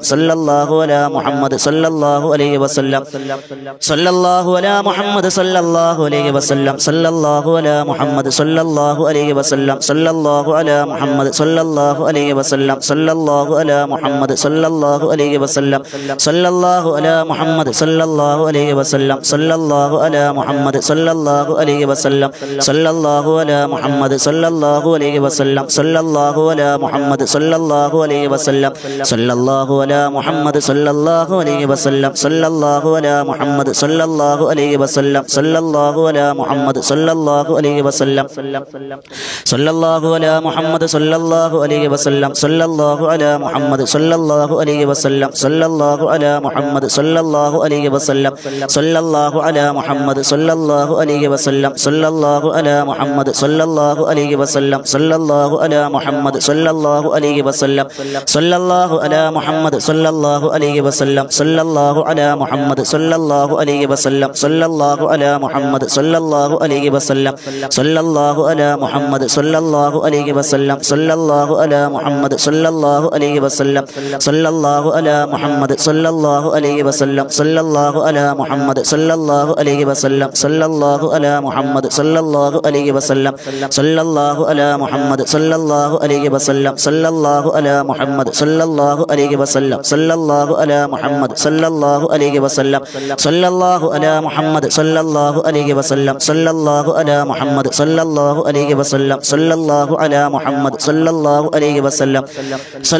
സല്ലല്ലാഹു അലാ മുഹമ്മദ് സല്ലല്ലാഹു അലൈഹി വസല്ലം സല്ലല്ലാഹു അലാ മുഹമ്മദ് സല്ലല്ലാഹു അലൈഹി വസല്ലം സല്ലല്ലാഹു അലാ മുഹമ്മദ് സല്ലല്ലാഹു അലൈഹി വസല്ലം സല്ലല്ലാഹു അലാ മുഹമ്മദ് സല്ലല്ലാഹു അലൈഹി വസല്ലം സല്ലല്ലാഹു അലാ മുഹമ്മദ് സല്ലല്ലാഹു അലൈഹി വസല്ലം സല്ലല്ലാഹു അലാ മുഹമ്മദ് സല്ലല്ലാഹു അലൈഹി വസല്ലം സല്ലല്ലാഹു അലാ മുഹമ്മദ് സല്ലല്ലാഹു അലൈഹി വസല്ലം സല്ലല്ലാഹു അലാ മുഹമ്മദ് സല്ലല്ലാഹു അലൈഹി വസല്ലം സല്ലല്ലാഹു അലാ മുഹമ്മദ് സല്ലല്ലാഹു അലൈഹി വസല്ലം സല്ലല്ലാഹു അലാ മുഹമ്മദ് സല്ലല്ലാഹു അലൈഹി വസല്ലം സല്ലല്ലാഹു അലാ മുഹമ്മദ് സല്ലല്ലാഹു അലൈഹി വസല്ലം സല്ലല്ലാഹു അലാ മുഹമ്മദ് സല്ലല്ലാഹു അലൈഹി വസല്ലം സല്ലല്ലാഹു അലാ മുഹമ്മദ് സല്ലല്ലാഹു അലൈഹി വസല്ലം സല്ലല്ലാഹു അലാ മുഹമ്മദ് സല്ലല്ലാഹു അലൈഹി വസല്ലം സല്ലല്ലാഹു അലാ മുഹമ്മദ് സല്ലല്ലാഹു അലൈഹി വസല്ലം സല്ലല്ലാഹു അലാ മുഹമ്മദ് സല്ലല്ലാഹു അലൈഹി വസല്ലം സല്ലല്ലാഹു അലാ മുഹമ്മദ് സല്ലല്ലാഹു അലൈഹി വസല്ലം സല്ലല്ലാഹു അലാ മുഹമ്മദ് സല്ലല്ലാഹു അലൈഹി വസല്ലം സല്ലല്ലാഹു അലാ മുഹമ്മദ് സല്ലല്ലാഹു അലൈഹി വസല്ലം സല്ലല്ലാഹു അലാ മുഹമ്മദ് സല്ലല്ലാഹു അലൈഹി വസല്ലം സല്ലല്ലാഹു അലാ മുഹമ്മദ് സല്ലല്ലാഹു അലൈഹി വസല്ലം സല്ലല്ലാഹു അലാ മുഹമ്മദ് സല്ലല്ലാഹു അലൈഹി വസല്ലം സല്ലല്ലാഹു അലാ മുഹമ്മദ് സല്ലല്ലാഹു അലൈഹി വസല്ലം സല്ലല്ലാഹു അലാ മുഹമ്മദ് സല്ലല്ലാഹു അലൈഹി വസല്ലം സല്ലല്ലാഹു അലാ മുഹമ്മദ് സല്ലല്ലാഹു അലൈഹി വസല്ലം സല്ലല്ലാഹു അലാ മുഹമ്മദ് സല്ലല്ലാഹു അലൈഹി വസല്ലം സല്ലല്ലാഹു അലാ മുഹമ്മദ് സല്ലല്ലാഹു അലൈഹി വസല്ലം സല്ലല്ലാഹു അലാ മുഹമ്മദ് സല്ലല്ലാഹു അലൈഹി വസല്ലം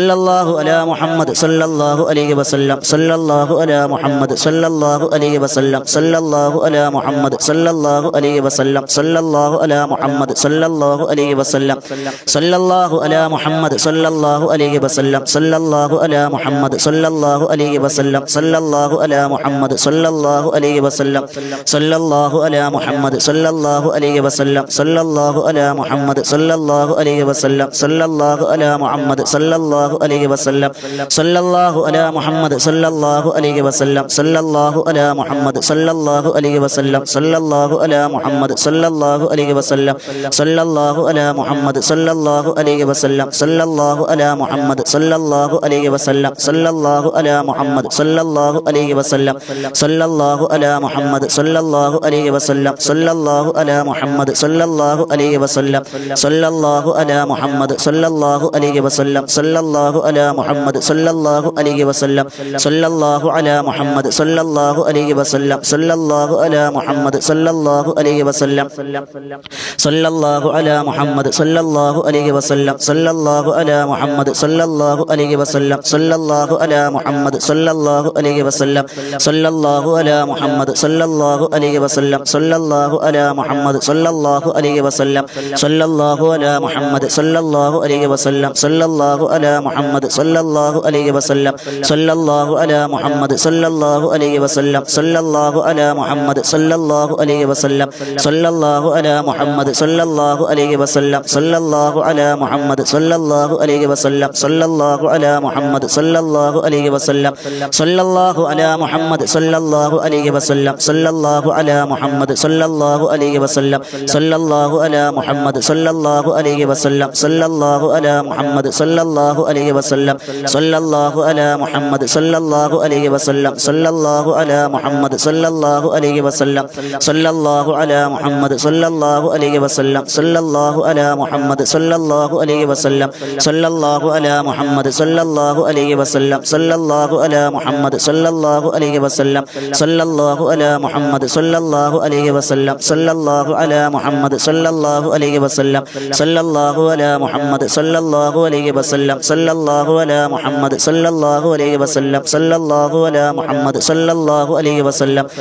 സല്ലല്ലാഹു അലാ മുഹമ്മദ് സല്ലല്ലാഹു അലൈഹി വസല്ലം സല്ലല്ലാഹു അലാ മുഹമ്മദ് സല്ലല്ലാഹു അലൈഹി വസല്ലം സല്ലല്ലാഹു അലാ മുഹമ്മദ് സല്ലല്ലാഹു അലൈഹി വസല്ലം സല്ലല്ലാഹു അലാ മുഹമ്മദ് സല്ലല്ലാഹു അലൈഹി വസല്ലം സല്ലല്ലാഹു അലാ മുഹമ്മദ് സല്ലല്ലാഹു അലൈഹി വസല്ലം സല്ലല്ലാഹു അലാ മുഹമ്മദ് സല്ലല്ലാഹു അലൈഹി വസല്ലം സല്ലല്ലാഹു അലാ മുഹമ്മദ് സല്ലല്ലാഹു അലൈഹി വസല്ലം വസല്ലം സല്ലല്ലാഹു അലാ മുഹമ്മദ് സല്ലല്ലാഹു അലൈഹി വസല്ലം സല്ലല്ലാഹു അലാ മുഹമ്മദ് സല്ലല്ലാഹു അലൈഹി വസല്ലം സല്ലല്ലാഹു അലാ മുഹമ്മദ് സല്ലല്ലാഹു അലൈഹി വസല്ലം സല്ലല്ലാഹു അലാ മുഹമ്മദ് സല്ലല്ലാഹു അലൈഹി വസല്ലം സല്ലല്ലാഹു അലാ മുഹമ്മദ് സല്ലല്ലാഹു അലൈഹി വസല്ലം സല്ലല്ലാഹു അലാ മുഹമ്മദ് സല്ലല്ലാഹു അലൈഹി വസല്ലം സല്ലല്ലാഹു അലാ മുഹമ്മദ് സല്ലല്ലാഹു അലൈഹി വസല്ലം സല്ലല്ലാഹു അലാ മുഹമ്മദ് സല്ലല്ലാഹു അലൈഹി വസല്ലം സല്ലല്ലാഹു അലാ മുഹമ്മദ് സല്ലല്ലാഹു അലൈഹി വസല്ലം സല്ലല്ലാഹു അലാ മുഹമ്മദ് സല്ലല്ലാഹു അലൈഹി വസല്ലം സല്ലല്ലാഹു അലാ മുഹമ്മദ് സല്ലല്ലാഹു അലൈഹി വസല്ലം സല്ലല്ലാഹു അലാ മുഹമ്മദ് സല്ലല്ലാഹു അലൈഹി വസല്ലം സല്ലല്ലാഹു അലാ മുഹമ്മദ് സല്ലല്ലാഹു അലൈഹി വസല്ലം സല്ലല്ലാഹു അലാ മുഹമ്മദ് സല്ലല്ലാഹു അലൈഹി വസല്ലം സല്ലല്ലാഹു അലാ മുഹമ്മദ് സല്ലല്ലാഹു അലൈഹി വസല്ലം സല്ലല്ലാഹു അലാ മുഹമ്മദ് സല്ലല്ലാഹു അലൈഹി വസല്ലം സല്ലല്ലാഹു അലാ മുഹമ്മദ് സല്ലല്ലാഹു അലൈഹി വസല്ലം സല്ലല്ലാഹു അലാ മുഹമ്മദ് സല്ലല്ലാഹു അലൈഹി വസല്ലം സല്ലല്ലാഹു അലാ മുഹമ്മദ് സല്ലല്ലാഹു അലൈഹി വസല്ലം സല്ലല്ലാഹു അലാ മുഹമ്മദ് സല്ലല്ലാഹു അലൈഹി വസല്ലം സല്ലല്ലാഹു അലാ മുഹമ്മദ് സല്ലല്ലാഹു അലൈഹി വസല്ലം സല്ലല്ലാഹു അലാ മുഹമ്മദ് സല്ലല്ലാഹു അലൈഹി വസല്ലം സല്ലല്ലാഹു അലാ മുഹമ്മദ് സല്ലല്ലാഹു അലൈഹി വസല്ലം സല്ലല്ലാഹു അലാ മുഹമ്മദ് സല്ലല്ലാഹു അലൈഹി വസല്ലം സല്ലല്ലാഹു അലാ മുഹമ്മദ് സല്ലല്ലാഹു അലൈഹി വസല്ലം സല്ലല്ലാഹു അലാ മുഹമ്മദ് സല്ലല്ലാഹു അലൈഹി വസല്ലം സല്ലല്ലാഹു അലാ മുഹമ്മദ് സല്ലല്ലാഹു അലൈഹി വസല്ലം സല്ലല്ലാഹു അലാ മുഹമ്മദ് സല്ലല്ലാഹു അലൈഹി വസല്ലം സല്ലല്ലാഹു അലാ മുഹമ്മദ് സല്ലല്ലാഹു അലൈഹി വസല്ലം സല്ലല്ലാഹു അലാ മുഹമ്മദ് സല്ലല്ലാഹു അലൈഹി വസല്ലം സല്ലല്ലാഹു അലാ മുഹമ്മദ് സല്ലല്ലാഹു അലൈഹി വസല്ലം സല്ലല്ലാഹു അലാ മുഹമ്മദ് സല്ലല്ലാഹു അലൈഹി വസല്ലം സല്ലല്ലാഹു അലാ മുഹമ്മദ് സല്ലല്ലാഹു അലൈഹി വസല്ലം സല്ലല്ലാഹു അലാ മുഹമ്മദ് സല്ലല്ലാഹു അലൈഹി വസല്ലം സല്ലല്ലാഹു അലാ മുഹമ്മദ് സല്ലല്ലാഹു അലൈഹി വസല്ലം സല്ലല്ലാഹു അലാ മുഹമ്മദ് സല്ലല്ലാഹു അലൈഹി വസല്ലം സല്ലല്ലാഹു അലാ മുഹമ്മദ് സല്ലല്ലാഹു അലൈഹി വസല്ലം സല്ലല്ലാഹു അലാ മുഹമ്മദ് സല്ലല്ലാഹു അലൈഹി വസല്ലം സല്ലല്ലാഹു അലാ മുഹമ്മദ് സല്ലല്ലാഹു അലൈഹി വസല്ലം സല്ലല്ലാഹു അലാ മുഹമ്മദ് സല്ലല്ലാഹു അലൈഹി വസല്ലം സല്ലല്ലാഹു അലാ മുഹമ്മദ് സല്ലല്ലാഹു അലൈഹി വസല്ലം സല്ലല്ലാഹു അലാ മുഹമ്മദ് സല്ലല്ലാഹു അലൈഹി വസല്ലം സല്ലല്ലാഹു അലാ മുഹമ്മദ് സല്ലല്ലാഹു അലൈഹി വസല്ലം സല്ലല്ലാഹു അലാ മുഹമ്മദ് സല്ലല്ലാഹു അലൈഹി വസല്ലം സല്ലല്ലാഹു അലാ മുഹമ്മദ് സല്ലല്ലാഹു അലൈഹി വസല്ലം സല്ലല്ലാഹു അലാ മുഹമ്മദ് സല്ലല്ലാഹു അലൈഹി വസല്ലം സല്ലല്ലാഹു അലാ മുഹമ്മദ് സല്ലല്ലാഹു അലൈഹി വസല്ലം സല്ലല്ലാഹു അലാ മുഹമ്മദ് സല്ലല്ലാഹു അലൈഹി വസല്ലം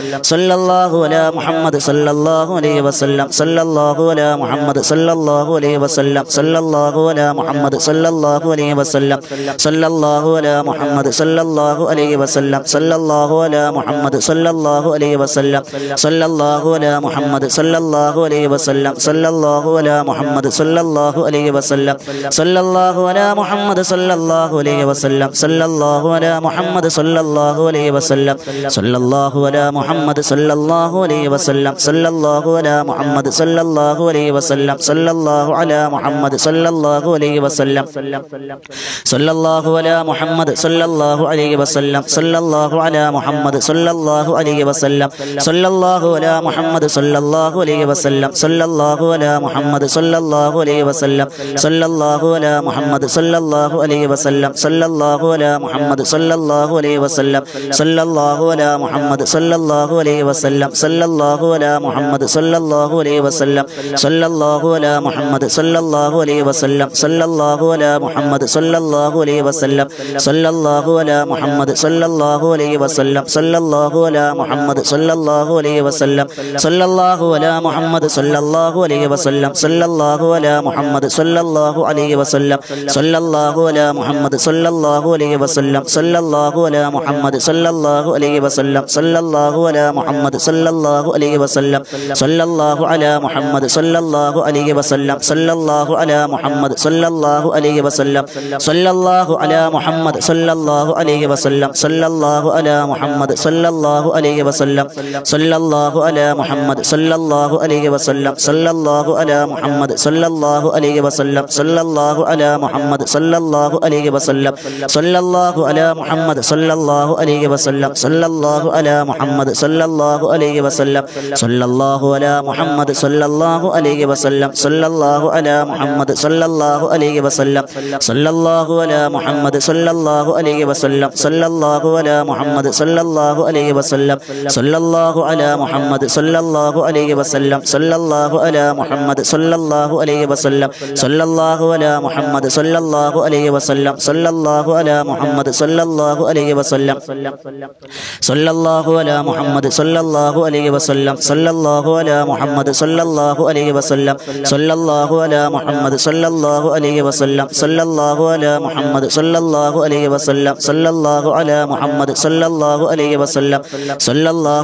സല്ലല്ലാഹു അലാ മുഹമ്മദ് സല്ലല്ലാഹു അലൈഹി വസല്ലം സല്ലല്ലാഹു അലാ മുഹമ്മദ് സല്ലല്ലാഹു അലൈഹി വസല്ലം സല്ലല്ലാഹു അലാ മുഹമ്മദ് സല്ലല്ലാഹു അലൈഹി വസല്ലം സല്ലല്ലാഹു അലാ മുഹമ്മദ് സല്ലല്ലാഹു അലൈഹി വസല്ലം സല്ലല്ലാഹു അലാ മുഹമ്മദ് സല്ലല്ലാഹു അലൈഹി വസല്ലം സല്ലല്ലാഹു അലാ മുഹമ്മദ് സല്ലല്ലാഹു അലൈഹി വസല്ലം സല്ലല്ലാഹു അലാ മുഹമ്മദ് സല്ലല്ലാഹു അലൈഹി വസല്ലം സല്ലല്ലാഹു അലാ മുഹമ്മദ് സല്ലല്ലാഹു അലൈഹി വസല്ലം സല്ലല്ലാഹു അലാ മുഹമ്മദ് സല്ലല്ലാഹു അലൈഹി വസല്ലം സല്ലല്ലാഹു അലാ മുഹമ്മദ് സല്ലല്ലാഹു അലൈഹി വസല്ലം സല്ലല്ലാഹു അലാ മുഹമ്മദ് സല്ലല്ലാഹു അലൈഹി വസല്ലം സല്ലല്ലാഹു അലാ മുഹമ്മദ് സല്ലല്ലാഹു അലൈഹി വസല്ലം സല്ലല്ലാഹു അലാ മുഹമ്മദ് സല്ലല്ലാഹു അലൈഹി വസല്ലം സല്ലല്ലാഹു അലാ മുഹമ്മദ് സല്ലല്ലാഹു അലൈഹി വസല്ലം സല്ലല്ലാഹു അലാ മുഹമ്മദ് സല്ലല്ലാഹു അലൈഹി വസല്ലം സല്ലല്ലാഹു അലാ മുഹമ്മദ് സല്ലല്ലാഹു അലൈഹി വസല്ലം സല്ലല്ലാഹു അലാ മുഹമ്മദ് സല്ലല്ലാഹു അലൈഹി വസല്ലം സല്ലല്ലാഹു അലാ മുഹമ്മദ് സല്ലല്ലാഹു അലൈഹി വസല്ലം സല്ലല്ലാഹു അലാ മുഹമ്മദ് സല്ലല്ലാഹു അലൈഹി വസല്ലം സല്ലല്ലാഹു അലാ മുഹമ്മദ് സല്ലല്ലാഹു അലൈഹി വസല്ലം സല്ലല്ലാഹു അലാ മുഹമ്മദ് സല്ലല്ലാഹു അലൈഹി വസല്ലം സല്ലല്ലാഹു അലാ മുഹമ്മദ് സല്ലല്ലാഹു അലൈഹി വസല്ലം സല്ലല്ലാഹു അലാ മുഹമ്മദ് സല്ലല്ലാഹു അലൈഹി വസല്ലം സല്ലല്ലാഹു അലാ മുഹമ്മദ് സല്ലല്ലാഹു അലൈഹി വസല്ലം സല്ലല്ലാഹു അലാ മുഹമ്മദ് സല്ലല്ലാഹു അലൈഹി വസല്ലം സല്ലല്ലാഹു അലാ മുഹമ്മദ് സല്ലല്ലാഹു അലൈഹി വസല്ലം സല്ലല്ലാഹു അലാ മുഹമ്മദ് സല്ലല്ലാഹു അലൈഹി വസല്ലം സല്ലല്ലാഹു അലാ മുഹമ്മദ് സല്ലല്ലാഹു അലൈഹി വസല്ലം സല്ലല്ലാഹു അലാ മുഹമ്മദ് സല്ലല്ലാഹു അലൈഹി വസല്ലം സല്ലല്ലാഹു അലാ മുഹമ്മദ് സല്ലല്ലാഹു അലൈഹി വസല്ലം സല്ലല്ലാഹു അലാ മുഹമ്മദ് സല്ലല്ലാഹു അലൈഹി വസല്ലം സല്ലല്ലാഹു അലാ മുഹമ്മദ് സല്ലല്ലാഹു അലൈഹി വസല്ലം സല്ലല്ലാഹു അലാ മുഹമ്മദ് സല്ലല്ലാഹു അലൈഹി വസല്ലം സല്ലല്ലാഹു അലാ മുഹമ്മദ് സല്ലല്ലാഹു അലൈഹി വസല്ലം സല്ലല്ലാഹു അലാ മുഹമ്മദ് സല്ലല്ലാഹു അലൈഹി വസല്ലം സല്ലല്ലാഹു അലാ മുഹമ്മദ് സല്ലല്ലാഹു അലൈഹി വസല്ലം സല്ലല്ലാഹു അലാ മുഹമ്മദ് സല്ലല്ലാഹു അലൈഹി വസല്ലം സല്ലല്ലാഹു അലാ മുഹമ്മദ് സല്ലല്ലാഹു അലൈഹി വസല്ലം സല്ലല്ലാഹു അലാ മുഹമ്മദ് സല്ലല്ലാഹു അലൈഹി വസല്ലം സല്ലല്ലാഹു അലാ മുഹമ്മദ് സല്ലല്ലാഹു അലൈഹി വസല്ലം സല്ലല്ലാഹു അലാ മുഹമ്മദ് സല്ലല്ലാഹു അലൈഹി വസല്ലം സല്ലല്ലാഹു അലാ മുഹമ്മദ് സല്ലല്ലാഹു അലൈഹി വസല്ലം സല്ലല്ലാഹു അലാ മുഹമ്മദ് സല്ലല്ലാഹു അലൈഹി വസല്ലം സല്ലല്ലാഹു അലാ മുഹമ്മദ് സല്ലല്ലാഹു അലൈഹി വസല്ലം സല്ലല്ലാഹു അലാ മുഹമ്മദ് സല്ലല്ലാഹു അലൈഹി വസല്ലം സല്ലല്ലാഹു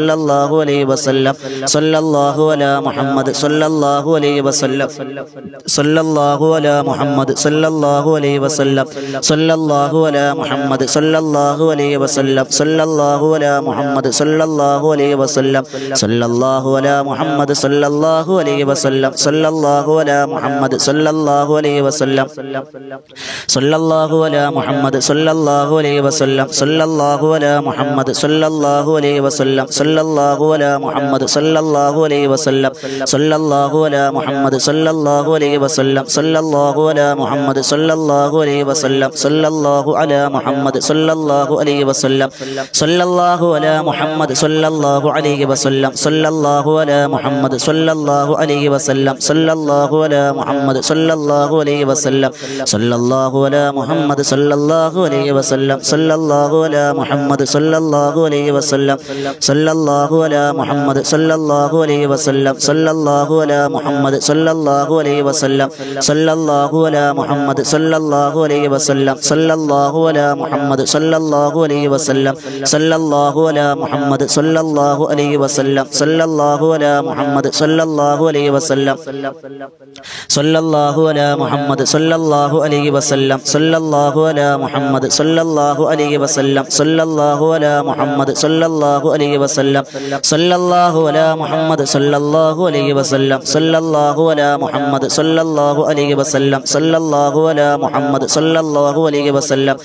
സല്ലല്ലാഹു അലൈഹി വസല്ലം സല്ലല്ലാഹു അലാ മുഹമ്മദ് സല്ലല്ലാഹു അലൈഹി വസല്ലം സല്ലല്ലാഹു അലാ മുഹമ്മദ് സല്ലല്ലാഹു അലൈഹി വസല്ലം സല്ലല്ലാഹു അലാ മുഹമ്മദ് സല്ലല്ലാഹു അലൈഹി വസല്ലം സല്ലല്ലാഹു അലാ മുഹമ്മദ് സല്ലല്ലാഹു അലൈഹി വസല്ലം സല്ലല്ലാഹു അലാ മുഹമ്മദ് സല്ലല്ലാഹു അലൈഹി വസല്ലം സല്ലല്ലാഹു അലാ മുഹമ്മദ് സല്ലല്ലാഹു അലൈഹി വസല്ലം സല്ലല്ലാഹു അലാ മുഹമ്മദ് സല്ലല്ലാഹു അലൈഹി വസല്ലം സല്ലല്ലാഹു അലാ മുഹമ്മദ് സല്ലല്ലാഹു അലൈഹി വസല്ലം സല്ലല്ലാഹു അലാ മുഹമ്മദ് സല്ലല്ലാഹു അലൈഹി വസല്ലം സല്ലല്ലാഹു അലാ മുഹമ്മദ് സല്ലല്ലാഹു അലൈഹി വസല്ലം സല്ലല്ലാഹു അലാ മുഹമ്മദ് സല്ലല്ലാഹു അലൈഹി വസല്ലം സല്ലല്ലാഹു അലാ മുഹമ്മദ് സല്ലല്ലാഹു അലൈഹി വസല്ലം സല്ലല്ലാഹു അലാ മുഹമ്മദ് സല്ലല്ലാഹു അലൈഹി വസല്ലം സല്ലല്ലാഹു അലാ മുഹമ്മദ് സല്ലല്ലാഹു അലൈഹി വസല്ലം സല്ലല്ലാഹു അലാ മുഹമ്മദ് സല്ലല്ലാഹു അലൈഹി വസല്ലം സല്ലല്ലാഹു അലാ മുഹമ്മദ് സല്ലല്ലാഹു അലൈഹി വസല്ലം സല്ലല്ലാഹു അലാ മുഹമ്മദ് സല്ലല്ലാഹു അലൈഹി വസല്ലം സല്ലല്ലാഹു അലാ മുഹമ്മദ് സല്ലല്ലാഹു അലൈഹി വസല്ലം സല്ലല്ലാഹു അലാ മുഹമ്മദ് സല്ലല്ലാഹു അലൈഹി വസല്ലം സല്ലല്ലാഹു അലാ മുഹമ്മദ് സല്ലല്ലാഹു അലൈഹി വസല്ലം സല്ലല്ലാഹു അലാ മുഹമ്മദ് സല്ലല്ലാഹു അലൈഹി വസല്ലം സല്ലല്ലാഹു അലാ മുഹമ്മദ് സല്ലല്ലാഹു അലൈഹി വസല്ലം സല്ലല്ലാഹു അലാ മുഹമ്മദ് സല്ലല്ലാഹു അലൈഹി വസല്ലം സല്ലല്ലാഹു അലാ മുഹമ്മദ് സല്ലല്ലാഹു അലൈഹി വസല്ലം സല്ലല്ലാഹു അലാ മുഹമ്മദ് സല്ലല്ലാഹു അലൈഹി വസല്ലം സല്ലല്ലാഹു അലാ മുഹമ്മദ് സല്ലല്ലാഹു അലൈഹി വസല്ലം സല്ലല്ലാഹു അലാ മുഹമ്മദ് സല്ലല്ലാഹു അലൈഹി വസല്ലം സല്ലല്ലാഹു അലാ മുഹമ്മദ് സല്ലല്ലാഹു അലൈഹി വസല്ലം സല്ലല്ലാഹു അലാ മുഹമ്മദ് സല്ലല്ലാഹു അലൈഹി വസല്ലം സല്ലല്ലാഹു അലാ മുഹമ്മദ് സല്ലല്ലാഹു അലൈഹി വസല്ലം സല്ലല്ലാഹു അലാ മുഹമ്മദ് സല്ലല്ലാഹു അലൈഹി വസല്ലം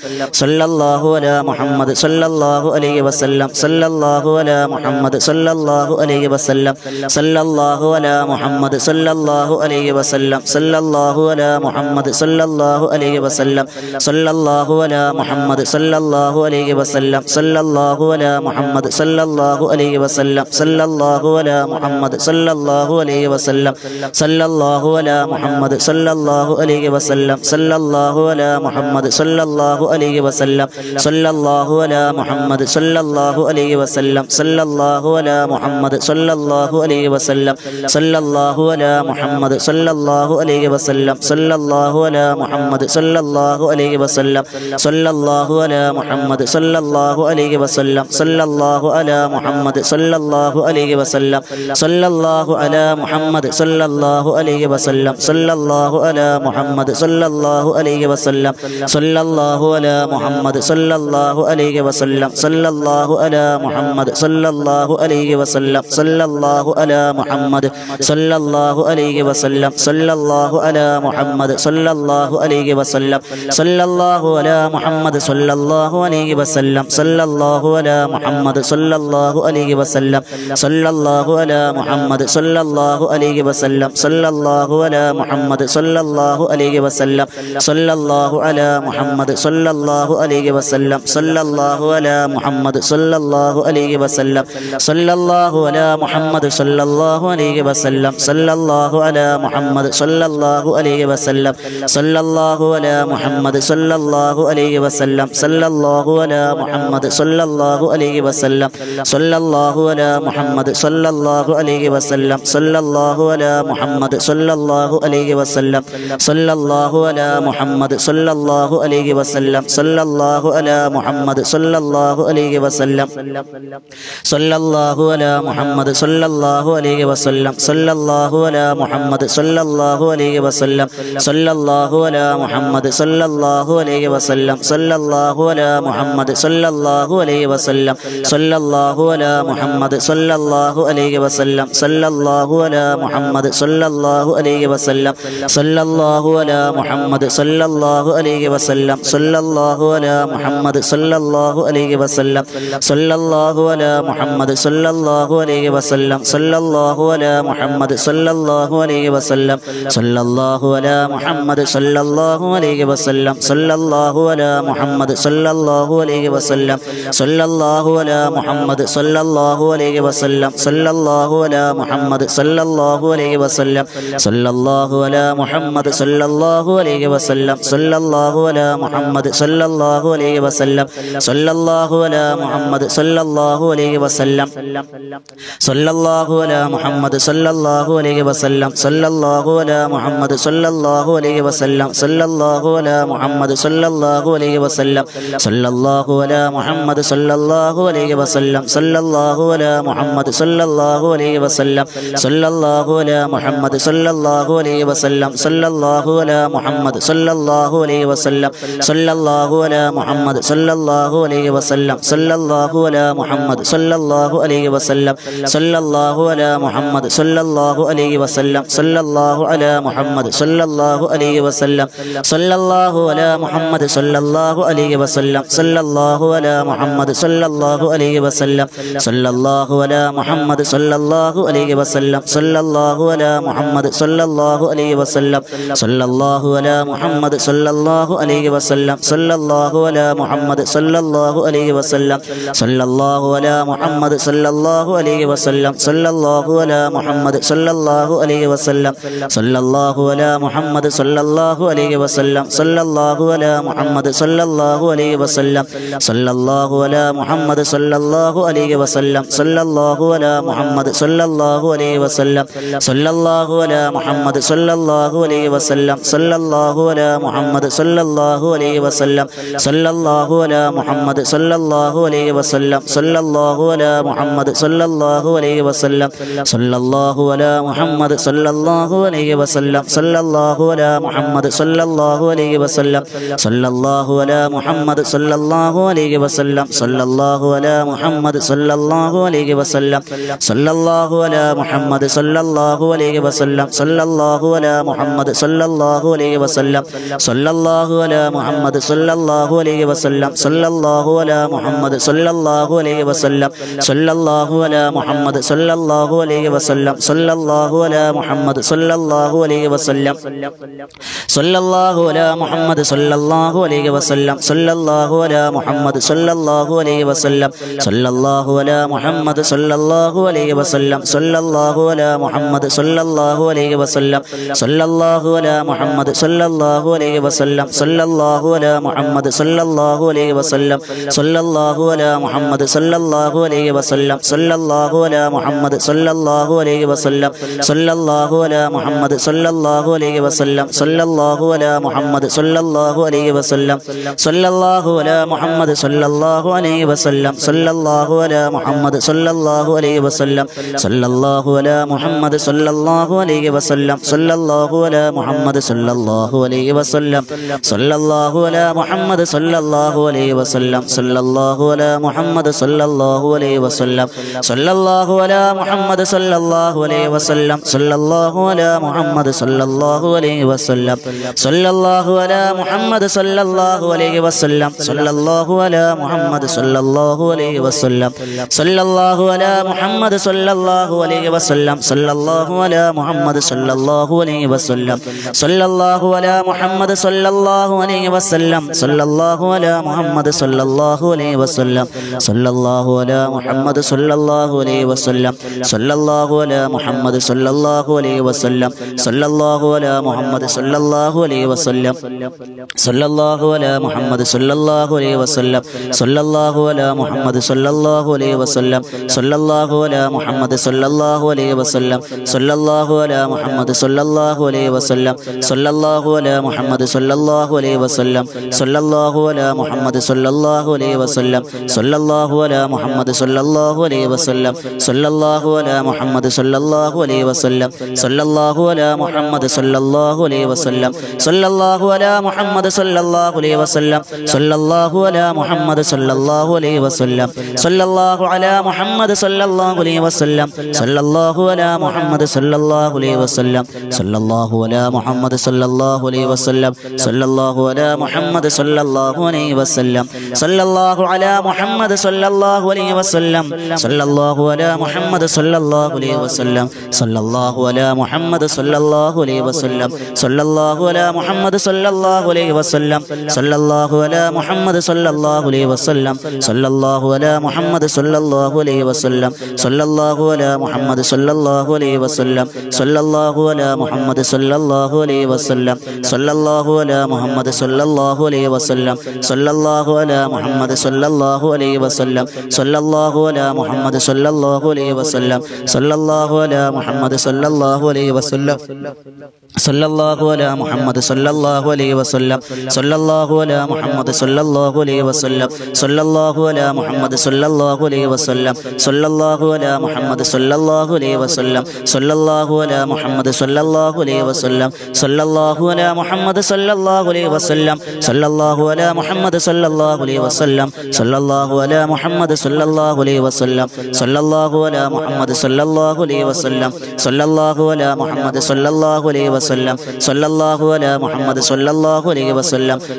സല്ലല്ലാഹു അലാ മുഹമ്മദ് സല്ലല്ലാഹു അലൈഹി വസല്ലം സല്ലല്ലാഹു അലാ മുഹമ്മദ് സല്ലല്ലാഹു അലൈഹി വസല്ലം സല്ലല്ലാഹു അലാ മുഹമ്മദ് സല്ലല്ലാഹു അലൈഹി വസല്ലം സല്ലല്ലാഹു അലാ മുഹമ്മദ് സല്ലല്ലാഹു അലൈഹി വസല്ലം സല്ലല്ലാഹു അലാ മുഹമ്മദ് സല്ലല്ലാഹു അലൈഹി വസല്ലം സല്ലല്ലാഹു അലാ മുഹമ്മദ് സല്ലല്ലാഹു അലൈഹി വസല്ലം സല്ലല്ലാഹു അലാ മുഹമ്മദ് സല്ലല്ലാഹു അലൈഹി വസല്ലം സല്ലല്ലാഹു അലാ മുഹമ്മദ് സല്ലല്ലാഹു അലൈഹി വസല്ലം സല്ലല്ലാഹു അലാ മുഹമ്മദ് സല്ലല്ലാഹു അലൈഹി വസല്ലം സല്ലല്ലാഹു അലാ മുഹമ്മദ് സല്ലല്ലാഹു അലൈഹി വസല്ലം സല്ലല്ലാഹു അലാ മുഹമ്മദ് സല്ലല്ലാഹു അലൈഹി വസല്ലം സല്ലല്ലാഹു അലാ മുഹമ്മദ് സല്ലല്ലാഹു അലൈഹി വസല്ലം സല്ലല്ലാഹു അലാ മുഹമ്മദ് സല്ലല്ലാഹു അലൈഹി വസല്ലം സല്ലല്ലാഹു അലാ മുഹമ്മദ് സല്ലല്ലാഹു അലൈഹി വസല്ലം സല്ലല്ലാഹു അലാ മുഹമ്മദ് സല്ലല്ലാഹു അലൈഹി വസല്ലം സല്ലല്ലാഹു അലാ മുഹമ്മദ് സല്ലല്ലാഹു അലൈഹി വസല്ലം സല്ലല്ലാഹു അലാ മുഹമ്മദ് സല്ലല്ലാഹു അലൈഹി വസല്ലം സല്ലല്ലാഹു അലാ മുഹമ്മദ് സല്ലല്ലാഹു അലൈഹി വസല്ലം സല്ലല്ലാഹു അലാ മുഹമ്മദ് സല്ലല്ലാഹു അലൈഹി വസല്ലം സല്ലല്ലാഹു അലാ മുഹമ്മദ് സല്ലല്ലാഹു അലൈഹി വസല്ലം സല്ലല്ലാഹു അലാ മുഹമ്മദ് സല്ലല്ലാഹു അലൈഹി വസല്ലം സല്ലല്ലാഹു അലാ മുഹമ്മദ് സല്ലല്ലാഹു അലൈഹി വസല്ലം സല്ലല്ലാഹു അലാ മുഹമ്മദ് സല്ലല്ലാഹു അലൈഹി വസല്ലം സല്ലല്ലാഹു അലാ മുഹമ്മദ് സല്ലല്ലാഹു അലൈഹി വസല്ലം സല്ലല്ലാഹു അലാ മുഹമ്മദ് സല്ലല്ലാഹു അലൈഹി വസല്ലം സല്ലല്ലാഹു അലാ മുഹമ്മദ് സല്ലല്ലാഹു അലൈഹി വസല്ലം സല്ലല്ലാഹു അലാ മുഹമ്മദ് സല്ലല്ലാഹു അലൈഹി വസല്ലം സല്ലല്ലാഹു അലാ മുഹമ്മദ് സല്ലല്ലാഹു അലൈഹി വസല്ലം സല്ലല്ലാഹു അലാ മുഹമ്മദ് സല്ലല്ലാഹു അലൈഹി വസല്ലം സല്ലല്ലാഹു അലാ മുഹമ്മദ് സല്ലല്ലാഹു അലൈഹി വസല്ലം സല്ലല്ലാഹു അലാ മുഹമ്മദ് സല്ലല്ലാഹു അലൈഹി വസല്ലം സല്ലല്ലാഹു അലാ മുഹമ്മദ് സല്ലല്ലാഹു അലൈഹി വസല്ലം സല്ലല്ലാഹു അലാ മുഹമ്മദ് സല്ലല്ലാഹു അലൈഹി വസല്ലം സല്ലല്ലാഹു അലാ മുഹമ്മദ് സല്ലല്ലാഹു അലൈഹി വസല്ലം സല്ലല്ലാഹു അലാ മുഹമ്മദ് സല്ലല്ലാഹു അലൈഹി വസല്ലം സല്ലല്ലാഹു അലാ മുഹമ്മദ് സല്ലല്ലാഹു അലൈഹി വസല്ലം സല്ലല്ലാഹു അലാ മുഹമ്മദ് സല്ലല്ലാഹു അലൈഹി വസല്ലം സല്ലല്ലാഹു അലാ മുഹമ്മദ് സല്ലല്ലാഹു അലൈഹി വസല്ലം സല്ലല്ലാഹു അലാ മുഹമ്മദ് സല്ലല്ലാഹു അലൈഹി വസല്ലം സല്ലല്ലാഹു അലാ മുഹമ്മദ് സല്ലല്ലാഹു അലൈഹി വസല്ലം സല്ലല്ലാഹു അലാ മുഹമ്മദ് സല്ലല്ലാഹു അലൈഹി വസല്ലം സല്ലല്ലാഹു അലാ മുഹമ്മദ് സല്ലല്ലാഹു അലൈഹി വസല്ലം സല്ലല്ലാഹു അലാ മുഹമ്മദ് സല്ലല്ലാഹു അലൈഹി വസല്ലം സല്ലല്ലാഹു അലാ മുഹമ്മദ് സല്ലല്ലാഹു അലൈഹി വസല്ലം സല്ലല്ലാഹു അലാ മുഹമ്മദ് സല്ലല്ലാഹു അലൈഹി വസല്ലം സല്ലല്ലാഹു അലാ മുഹമ്മദ് സല്ലല്ലാഹു അലൈഹി വസല്ലം സല്ലല്ലാഹു അലാ മുഹമ്മദ് സല്ലല്ലാഹു അലൈഹി വസല്ലം സല്ലല്ലാഹു അലാ മുഹമ്മദ് സല്ലല്ലാഹു അലൈഹി വസല്ലം സല്ലല്ലാഹു അലാ മുഹമ്മദ് സല്ലല്ലാഹു അലൈഹി വസല്ലം സല്ലല്ലാഹു അലാ മുഹമ്മദ് സല്ലല്ലാഹു അലൈഹി വസല്ലം സല്ലല്ലാഹു അലാ മുഹമ്മദ് സല്ലല്ലാഹു അലൈഹി വസല്ലം സല്ലല്ലാഹു അലാ മുഹമ്മദ് സല്ലല്ലാഹു അലൈഹി വസല്ലം സല്ലല്ലാഹു അലാ മുഹമ്മദ് സല്ലല്ലാഹു അലൈഹി വസല്ലം സല്ലല്ലാഹു അലാ മുഹമ്മദ് സല്ലല്ലാഹു അലൈഹി വസല്ലം സല്ലല്ലാഹു സല്ലല്ലാഹു അലാ മുഹമ്മദ് സല്ലല്ലാഹു അലൈഹി വസല്ലം സല്ലല്ലാഹു അലാ മുഹമ്മദ് സല്ലല്ലാഹു അലൈഹി വസല്ലം സല്ലല്ലാഹു അലാ മുഹമ്മദ് സല്ലല്ലാഹു അലൈഹി വസല്ലം സല്ലല്ലാഹു അലാ മുഹമ്മദ് സല്ലല്ലാഹു അലൈഹി വസല്ലം സല്ലല്ലാഹു അലാ മുഹമ്മദ് സല്ലല്ലാഹു അലൈഹി വസല്ലം സല്ലല്ലാഹു അലാ മുഹമ്മദ് സല്ലല്ലാഹു അലൈഹി വസല്ലം സല്ലല്ലാഹു അലാ മുഹമ്മദ് സല്ലല്ലാഹു അലൈഹി വസല്ലം സല്ലല്ലാഹു അലാ മുഹമ്മദ് സല്ലല്ലാഹു അലൈഹി വസല്ലം സല്ലല്ലാഹു അലാ മുഹമ്മദ് സല്ലല്ലാഹു അലൈഹി വസല്ലം സല്ലല്ലാഹു അലാ മുഹമ്മദ് സല്ലല്ലാഹു അലൈഹി വസല്ലം സല്ലല്ലാഹു അലാ മുഹമ്മദ് സല്ലല്ലാഹു അലൈഹി വസല്ലം സല്ലല്ലാഹു അലാ മുഹമ്മദ് സല്ലല്ലാഹു അലൈഹി വസല്ലം സല്ലല്ലാഹു അലാ മുഹമ്മദ് സല്ലല്ലാഹു അലൈഹി വസല്ലം സല്ലല്ലാഹു അലാ മുഹമ്മദ് സല്ലല്ലാഹു അലൈഹി വസല്ലം സല്ലല്ലാഹു അലാ മുഹമ്മദ് സല്ലല്ലാഹു അലൈഹി വസല്ലം സല്ലല്ലാഹു അലാ മുഹമ്മദ് സല്ലല്ലാഹു അലൈഹി വസല്ലം സല്ലല്ലാഹു അലാ മുഹമ്മദ് സല്ലല്ലാഹു അലൈഹി വസല്ലം സല്ലല്ലാഹു അലാ മുഹമ്മദ് സല്ലല്ലാഹു അലൈഹി വസല്ലം സല്ലല്ലാഹു അലാ മുഹമ്മദ് സല്ലല്ലാഹു അലൈഹി വസല്ലം സല്ലല്ലാഹു അലാ മുഹമ്മദ് സല്ലല്ലാഹു അലൈഹി വസല്ലം സല്ലല്ലാഹു അലാ മുഹമ്മദ് സല്ലല്ലാഹു അലൈഹി വസല്ലം സല്ലല്ലാഹു അലാ മുഹമ്മദ് സല്ലല്ലാഹു അലൈഹി വസല്ലം സല്ലല്ലാഹു അലാ മുഹമ്മദ് സല്ലല്ലാഹു അലൈഹി വസല്ലം സല്ലല്ലാഹു അലാ മുഹമ്മദ് സല്ലല്ലാഹു അലൈഹി വസല്ലം സല്ലല്ലാഹു അലാ മുഹമ്മദ് സല്ലല്ലാഹു അലൈഹി വസല്ലം സല്ലല്ലാഹു അലാ മുഹമ്മദ് സല്ലല്ലാഹു അലൈഹി വസല്ലം സല്ലല്ലാഹു അലാ മുഹമ്മദ് സല്ലല്ലാഹു അലൈഹി വസല്ലം സല്ലല്ലാഹു അലാ മുഹമ്മദ് സല്ലല്ലാഹു അലൈഹി വസല്ലം സല്ലല്ലാഹു അലാ മുഹമ്മദ് സല്ലല്ലാഹു അലൈഹി വസല്ലം സല്ലല്ലാഹു അലാ മുഹമ്മദ് സല്ലല്ലാഹു അലൈഹി വസല്ലം സല്ലല്ലാഹു അലാ മുഹമ്മദ് സല്ലല്ലാഹു അലൈഹി വസല്ലം സല്ലല്ലാഹു അലാ മുഹമ്മദ് സല്ലല്ലാഹു അലൈഹി വസല്ലം സല്ലല്ലാഹു അലാ മുഹമ്മദ് സല്ലല്ലാഹു അലൈഹി വസല്ലം സല്ലല്ലാഹു അലാ മുഹമ്മദ് സല്ലല്ലാഹു അലൈഹി വസല്ലം സല്ലല്ലാഹു അലാ മുഹമ്മദ് സല്ലല്ലാഹു അലൈഹി വസല്ലം സല്ലല്ലാഹു അലാ മുഹമ്മദ് സല്ലല്ലാഹു അലൈഹി വസല്ലം സല്ലല്ലാഹു അലാ മുഹമ്മദ് സല്ലല്ലാഹു അലൈഹി വസല്ലം സല്ലല്ലാഹു അലാ മുഹമ്മദ് സല്ലല്ലാഹു അലൈഹി വസല്ലം സല്ലല്ലാഹു അലാ മുഹമ്മദ് സല്ലല്ലാഹു അലൈഹി വസല്ലം സല്ലല്ലാഹു അലാ മുഹമ്മദ് സല്ലല്ലാഹു അലൈഹി വസല്ലം സല്ലല്ലാഹു അലാ മുഹമ്മദ് സല്ലല്ലാഹു അലൈഹി വസല്ലം സല്ലല്ലാഹു അലാ മുഹമ്മദ് സല്ലല്ലാഹു അലൈഹി വസല്ലം സല്ലല്ലാഹു അലാ മുഹമ്മദ് സല്ലല്ലാഹു അലൈഹി വസല്ലം സല്ലല്ലാഹു അലാ മുഹമ്മദ് സല്ലല്ലാഹു അലൈഹി വസല്ലം സല്ലല്ലാഹു അലാ മുഹമ്മദ് സല്ലല്ലാഹു അലൈഹി വസല്ലം സല്ലല്ലാഹു അലാ മുഹമ്മദ് സല്ലല്ലാഹു അലൈഹി വസല്ലം സല്ലല്ലാഹു അലാ മുഹമ്മദ് സല്ലല്ലാഹു അലൈഹി വസല്ലം സല്ലല്ലാഹു അലാ മുഹമ്മദ് സല്ലല്ലാഹു അലൈഹി വസല്ലം സല്ലല്ലാഹു അലാ മുഹമ്മദ് സല്ലല്ലാഹു അലൈഹി വസല്ലം സല്ലല്ലാഹു അലാ മുഹമ്മദ് സല്ലല്ലാഹു അലൈഹി വസല്ലം സല്ലല്ലാഹു അലാ മുഹമ്മദ് സല്ലല്ലാഹു അലൈഹി വസല്ലം സല്ലല്ലാഹു അലാ മുഹമ്മദ് സല്ലല്ലാഹു അലൈഹി വസല്ലം സല്ലല്ലാഹു അലാ മുഹമ്മദ് സല്ലല്ലാഹു അലൈഹി വസല്ലം സല്ലല്ലാഹു അലാ മുഹമ്മദ് സല്ലല്ലാഹു അലൈഹി വസല്ലം സല്ലല്ലാഹു അലാ മുഹമ്മദ് സല്ലല്ലാഹു അലൈഹി വസല്ലം സല്ലല്ലാഹു അലാ മുഹമ്മദ് സല്ലല്ലാഹു അലൈഹി വസല്ലം സല്ലല്ലാഹു അലാ മുഹമ്മദ് സല്ലല്ലാഹു അലൈഹി വസല്ലം സല്ലല്ലാഹു അലാ മുഹമ്മദ് സല്ലല്ലാഹു അലൈഹി വസല്ലം സല്ലല്ലാഹു അലാ മുഹമ്മദ് സല്ലല്ലാഹു അലൈഹി വസല്ലം സല്ലല്ലാഹു അലാ മുഹമ്മദ് സല്ലല്ലാഹു അലൈഹി വസല്ലം സല്ലല്ലാഹു അലാ മുഹമ്മദ് സല്ലല്ലാഹു അലൈഹി വസല്ലം സല്ലല്ലാഹു അലാ മുഹമ്മദ് സല്ലല്ലാഹു അലൈഹി വസല്ലം സല്ലല്ലാഹു അലാ മുഹമ്മദ് സല്ലല്ലാഹു അലൈഹി വസല്ലം സല്ലല്ലാഹു അലാ മുഹമ്മദ് സല്ലല്ലാഹു അലൈഹി വസല്ലം സല്ലല്ലാഹു അലാ മുഹമ്മദ് സല്ലല്ലാഹു അലൈഹി വസല്ലം സല്ലല്ലാഹു അലാ മുഹമ്മദ് സല്ലല്ലാഹു അലൈഹി വസല്ലം സല്ലല്ലാഹു അലാ മുഹമ്മദ് സല്ലല്ലാഹു അലൈഹി വസല്ലം സല്ലല്ലാഹു അലാ മുഹമ്മദ് സല്ലല്ലാഹു അലൈഹി വസല്ലം സല്ലല്ലാഹു അലാ മുഹമ്മദ് സല്ലല്ലാഹു അലൈഹി വസല്ലം സല്ലല്ലാഹു അലാ മുഹമ്മദ് സല്ലല്ലാഹു അലൈഹി വസല്ലം സല്ലല്ലാഹു അലാ മുഹമ്മദ് സല്ലല്ലാഹു അലൈഹി വസല്ലം സല്ലല്ലാഹു അലാ മുഹമ്മദ് സല്ലല്ലാഹു അലൈഹി വസല്ലം സല്ലല്ലാഹു അലാ മുഹമ്മദ് സല്ലല്ലാഹു അലൈഹി വസല്ലം സല്ലല്ലാഹു അലാ മുഹമ്മദ് സല്ലല്ലാഹു അലൈഹി വസല്ലം സല്ലല്ലാഹു അലാ മുഹമ്മദ് സല്ലല്ലാഹു അലൈഹി വസല്ലം സല്ലല്ലാഹു അലാ മുഹമ്മദ് സല്ലല്ലാഹു അലൈഹി വസല്ലം സല്ലല്ലാഹു അലാ മുഹമ്മദ് സല്ലല്ലാഹു അലൈഹി വസല്ലം സല്ലല്ലാഹു അലാ മുഹമ്മദ് സല്ലല്ലാഹു അലൈഹി വസല്ലം സല്ലല്ലാഹു അലാ മുഹമ്മദ് സല്ലല്ലാഹു അലൈഹി വസല്ലം സല്ലല്ലാഹു അലാ മുഹമ്മദ് സല്ലല്ലാഹു അലൈഹി വസല്ലം സല്ലല്ലാഹു അലാ മുഹമ്മദ് സല്ലല്ലാഹു അലൈഹി വസല്ലം സല്ലല്ലാഹു അലാ മുഹമ്മദ് സല്ലല്ലാഹു അലൈഹി വസല്ലം സല്ലല്ലാഹു അലാ മുഹമ്മദ് സല്ലല്ലാഹു അലൈഹി വസല്ലം സല്ലല്ലാഹു അലാ മുഹമ്മദ് സല്ലല്ലാഹു അലൈഹി വസല്ലം സല്ലല്ലാഹു അലാ മുഹമ്മദ് സല്ലല്ലാഹു അലൈഹി വസല്ലം സല്ലല്ലാഹു അലാ മുഹമ്മദ് സല്ലല്ലാഹു അലൈഹി വസല്ലം സല്ലല്ലാഹു അലാ മുഹമ്മദ് സല്ലല്ലാഹു അലൈഹി വസല്ലം സല്ലല്ലാഹു അലാ മുഹമ്മദ് സല്ലല്ലാഹു അലൈഹി വസല്ലം സല്ലല്ലാഹു അലാ മുഹമ്മദ് സല്ലല്ലാഹു അലൈഹി വസല്ലം സല്ലല്ലാഹു അലാ മുഹമ്മദ് സല്ലല്ലാഹു അലൈഹി വസല്ലം സല്ലല്ലാഹു അലാ മുഹമ്മദ് സല്ലല്ലാഹു അലൈഹി വസല്ലം സല്ലല്ലാഹു അലാ മുഹമ്മദ് സല്ലല്ലാഹു അലൈഹി വസല്ലം സല്ലല്ലാഹു അലാ മുഹമ്മദ് സല്ലല്ലാഹു അലൈഹി വസല്ലം സല്ലല്ലാഹു അലാ മുഹമ്മദ് സല്ലല്ലാഹു അലൈഹി വസല്ലം സല്ലല്ലാഹു അലാ മുഹമ്മദ് സല്ലല്ലാഹു അലൈഹി വസല്ലം സല്ലല്ലാഹു അലാ മുഹമ്മദ് സല്ലല്ലാഹു അലൈഹി വസല്ലം സല്ലല്ലാഹു അലാ മുഹമ്മദ് സല്ലല്ലാഹു അലൈഹി വസല്ലം സല്ലല്ലാഹു അലാ മുഹമ്മദ് സല്ലല്ലാഹു അലൈഹി വസല്ലം